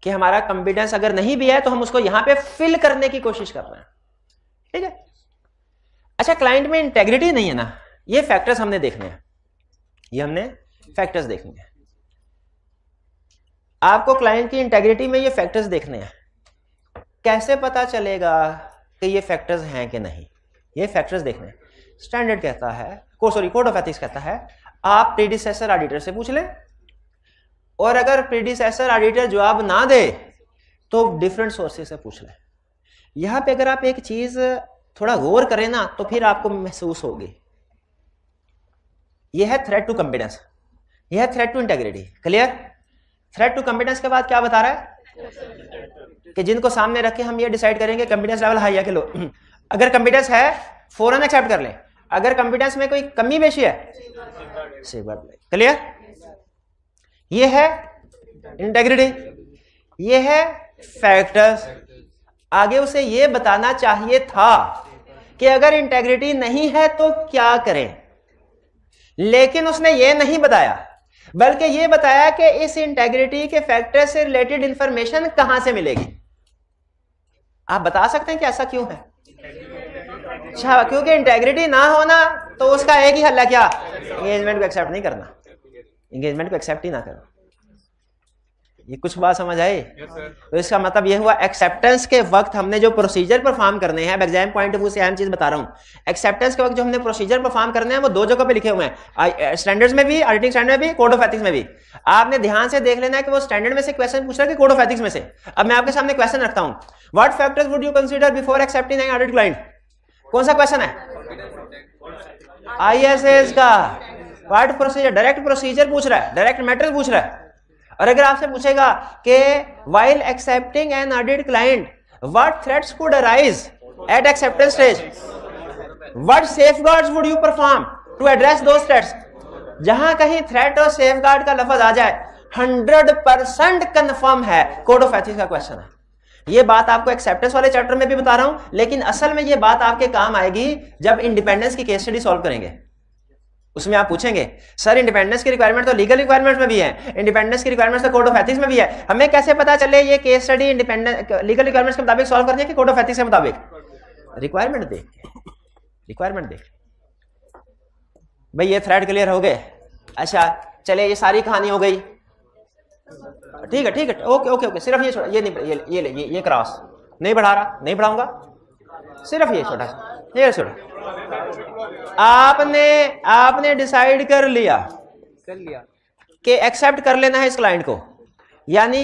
कि हमारा कॉम्पिटेंस अगर नहीं भी है तो हम उसको यहां पे फिल करने की कोशिश कर रहे हैं, ठीक है। अच्छा, क्लाइंट में इंटेग्रिटी नहीं है ना, ये फैक्टर्स हमने देखने हैं, ये हमने फैक्टर्स देखने हैं। आपको क्लाइंट की इंटेग्रिटी में ये फैक्टर्स देखने हैं। कैसे पता चलेगा कि ये फैक्टर्स हैं कि नहीं? ये फैक्टर्स देखने हैं। स्टैंडर्ड कहता है, कोड ऑफ एथिक्स कहता है आप प्रीडिसेसर ऑडिटर से पूछ लें, और अगर प्रीडिसेसर ऑडिटर जवाब ना दे तो डिफरेंट सोर्सेज से पूछ लें। यहां पे अगर आप एक चीज थोड़ा गौर करें ना तो फिर आपको महसूस होगी, यह है थ्रेट टू कॉम्पिटेंस, यह है threat to integrity. Clear? Threat to competence के बाद क्या बता रहा है कि जिनको सामने रख के हम ये डिसाइड करेंगे कॉम्पिटेंस लेवल हाई है कि लो। अगर कॉम्पिटेंस है फौरन एक्सेप्ट कर लें, अगर कॉम्पिटेंस में कोई कमी बेशी है सेफगार्ड ले। क्लियर? ये है इंटेग्रिटी, ये है फैक्टर्स। आगे उसे ये बताना चाहिए था कि अगर इंटेग्रिटी नहीं है तो क्या करें, लेकिन उसने ये नहीं बताया, बल्कि ये बताया कि इस इंटेग्रिटी के फैक्टर से रिलेटेड इंफॉर्मेशन कहां से मिलेगी। आप बता सकते हैं कि ऐसा क्यों है? अच्छा, क्योंकि इंटेग्रिटी ना होना तो उसका एक ही हल है, क्या? एंगेजमेंट को एक्सेप्ट नहीं करना, एंगेजमेंट को एक्सेप्ट ही ना करना। ये कुछ बात समझ आई? तो इसका मतलब ये हुआ एक्सेप्टेंस के वक्त हमने जो प्रोसीजर परफॉर्म करने हैं, एग्जाम पॉइंट ऑफ व्यू से अहम चीज बता रहा हूं, एक्सेप्टेंस के वक्त जो हमने प्रोसीजर परफॉर्म करने हैं वो 2 जगह पे लिखे हुए हैं, स्टैंडर्ड्स में भी, ऑडिटिंग स्टैंडर्ड में भी, कोड ऑफ एथिक्स में भी। आपने ध्यान से देख लेना है कि वो स्टैंडर्ड में से क्वेश्चन पूछ रहा है कि कोड ऑफ एथिक्स में से। अब मैं आपके सामने क्वेश्चन रखता हूं, what factors would you consider before accepting an audit client? कौन सा क्वेश्चन है? ISAs का व्हाट प्रोसीजर, डायरेक्ट प्रोसीजर पूछ रहा है, डायरेक्ट मैटर्स पूछ रहा है। और अगर आपसे पूछेगा कि while accepting an audit client what threats could arise at acceptance stage, what safeguards would you perform to address those threats? जहां कहीं थ्रेट और सेफगार्ड का लफ्ज आ जाए 100% कंफर्म है कोड ऑफ एथिक्स का क्वेश्चन है। ये बात आपको एक्सेप्टेंस वाले चैप्टर में भी बता रहा हूं, लेकिन असल में ये बात आपके काम आएगी जब इंडिपेंडेंस की केस स्टडी सॉल्व करेंगे। उसमें आप पूछेंगे सर इंडिपेंडेंस की रिक्वायरमेंट तो लीगल रिक्वायरमेंट में भी है, इंडिपेंडेंस की रिक्वायरमेंट तो कोड ऑफ एथिक्स में भी है, हमें कैसे पता चले ये case study independence legal requirements के मुताबिक सॉल्व करनी है कि कोड ऑफ एथिक्स के मुताबिक? रिक्वायरमेंट देख, रिक्वायरमेंट देख। भाई ये थ्रेड क्लियर हो गए? अच्छा चले, ये सारी कहानी हो गई, ठीक है ठीक है, ओके ओके ओके। सिर्फ ये छोटा, ये नहीं, ये क्रॉस नहीं बढ़ा रहा, नहीं बढ़ाऊंगा, सिर्फ ये छोटा सा, ये छोटा। आपने डिसाइड कर लिया कि एक्सेप्ट कर लेना है इस क्लाइंट को, यानी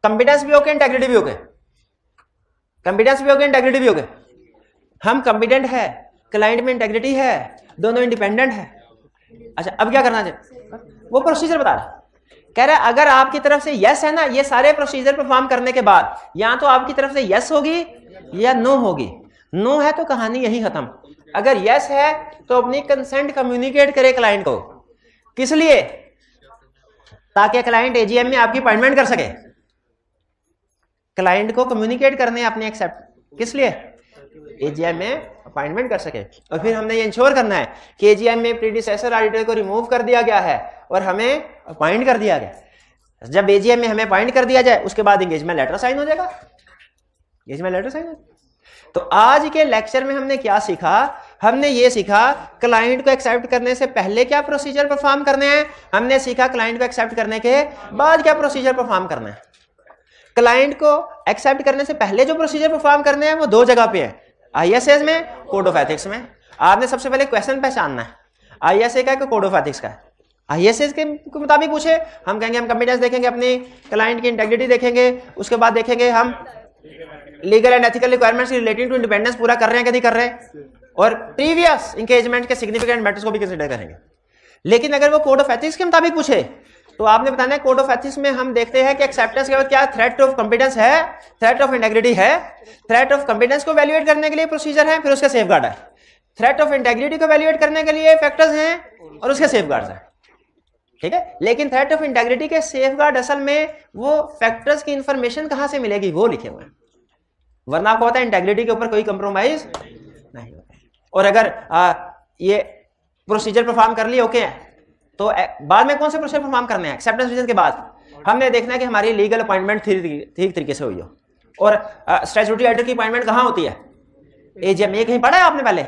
कॉम्पिटेंस भी ओके, इंटेग्रिटी भी ओके, कॉम्पिटेंस भी ओके, इंटेग्रिटी भी ओके। हम कॉम्पिटेंट है, क्लाइंट में इंटेग्रिटी है, दोनों इंडिपेंडेंट है। अच्छा अब क्या करना चाहिए? वो प्रोसीजर बता रहा, कह रहा है अगर आपकी तरफ से यस है ना, ये सारे प्रोसीजर परफॉर्म करने के बाद या तो आपकी तरफ से यस होगी या नो होगी। नो है तो कहानी यही खत्म, अगर यस है तो अपनी कंसेंट कम्युनिकेट करे क्लाइंट को। किस लिए? ताकि क्लाइंट एजीएम में आपकी अपॉइंटमेंट कर सके। क्लाइंट को कम्युनिकेट करने अपने एक्सेप्ट, किस लिए? एजीएम में अपॉइंटमेंट कर सके। और फिर हमने ये इंश्योर करना है कि एजीएम में प्रीडिसेसर ऑडिटर को रिमूव कर दिया गया है और हमें अपॉइंट कर दिया गया। जब एजीएम में हमें अपॉइंट कर दिया जाए उसके बाद एंगेजमेंट लेटर साइन हो जाएगा, एंगेजमेंट लेटर साइन। तो आज के लेक्चर में हमने क्या सीखा? हमने ये सीखा क्लाइंट को एक्सेप्ट करने से पहले क्या प्रोसीजर परफॉर्म करने हैं, हमने सीखा क्लाइंट को एक्सेप्ट करने के बाद क्या प्रोसीजर परफॉर्म करना है। क्लाइंट को एक्सेप्ट करने से पहले जो प्रोसीजर परफॉर्म करने हैं वो 2 जगह पे है, ISAs में, कोड ऑफ एथिक्स में। आपने सबसे पहले क्वेश्चन पहचानना है, ISA का कोड ऑफ एथिक्स का है। ISS के मुताबिक पूछे, हम कहेंगे हम कंपिटेंस देखेंगे, अपनी क्लाइंट की इंटेग्रिटी देखेंगे, उसके बाद देखेंगे हम legal and ethical requirements relating to independence पूरा कर रहे हैं कि नहीं कर रहे हैं, और प्रीवियस इंगेजमेंट के सिग्निफिकेंट मैटर्स को भी कंसीडर करेंगे। लेकिन अगर वो कोड ऑफ एथिक्स के मुताबिक पूछे तो आपने बताना है कोड ऑफ एथिक्स में हम देखते हैं कि एक्सेप्टेंस के बाद क्या थ्रेट ऑफ कॉम्पिटेंस है, थ्रेट ऑफ इंटेग्रिटी है, थ्रेट ऑफ कॉम्पिटेंस को वैल्यूएट करने के लिए प्रोसीजर है, फिर उसका सेफगार्ड है, थ्रेट ऑफ इंटेग्रिटी को वैल्यूएट करने के लिए फैक्टर्स हैं और उसके सेफगार्ड्स हैं, ठीक है। लेकिन थ्रेट ऑफ इंटेग्रिटी के सेफगार्ड असल में वो फैक्टर्स की इंफॉर्मेशन कहां से मिलेगी वो लिखे हुए हैं, वरना आपको पता है इंटेग्रिटी के ऊपर कोई कंप्रोमाइज नहीं होता है। और अगर ये प्रोसीजर परफॉर्म कर लिए ओके है, तो बाद में कौन से प्रोसीजर परफॉर्म करने हैं, एक्सेप्टेंस डिसीजन के बाद हमने देखना है कि हमारी लीगल अपॉइंटमेंट ठीक तरीके से हुई हो, और स्टैट्यूटरी ऑर्डर की अपॉइंटमेंट कहां होती है, एजीएम। ये कहीं पढ़ा है आपने पहले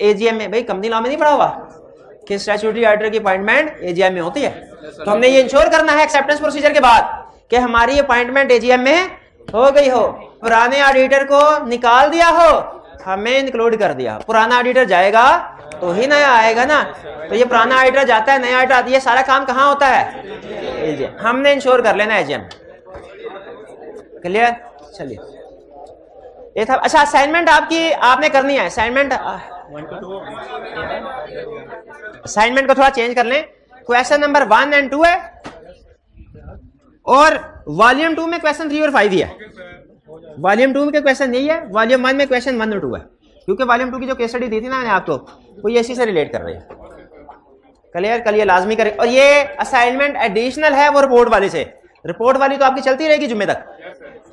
एजीएम में, भाई कंपनी लॉ में नहीं पढ़ा हुआ कि स्टैट्यूटरी ऑर्डर की अपॉइंटमेंट एजीएम में होती है। तो हमने ये इंश्योर करना है एक्सेप्टेंस प्रोसीजर के बाद कि हमारी अपॉइंटमेंट एजीएम में हो गई हो, पुराने ऑडिटर को निकाल दिया हो, हमें इंक्लूड कर दिया, पुराना ऑडिटर जाएगा तो ही नया आएगा ना, तो ये पुराना ऑडिटर जाता है, नया ऑडिटर आता है, ये सारा काम कहां होता है एजीएम, हमने इंश्योर कर लेना एजीएम। क्लियर, चलिए ये था। अच्छा असाइनमेंट आपने करनी है, असाइनमेंट को थोड़ा चेंज कर लें, क्वेश्चन नंबर 1 और 2 है, और वॉल्यूम 2 में क्वेश्चन 3 और 5 ही है, वॉल्यूम 2 के क्वेश्चन नहीं है, वॉल्यूम 1 में क्वेश्चन 1 और 2 है, क्योंकि वॉल्यूम 2 की जो केस स्टडी दी थी ना मैंने आपको, वो ये इसी से रिलेट कर रही है। क्लियर, कल ये लाजमी करें, और ये असाइनमेंट एडिशनल है वो रिपोर्ट वाली से, रिपोर्ट वाली तो आपकी चलती रहेगी जुम्मे तक,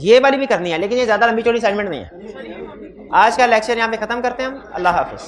ये वाली भी करनी है, लेकिन ये ज्यादा लंबी चौड़ी असाइनमेंट नहीं है। आज का लेक्चर यहाँ पे खत्म करते हैं हम, अल्लाह हाफिज।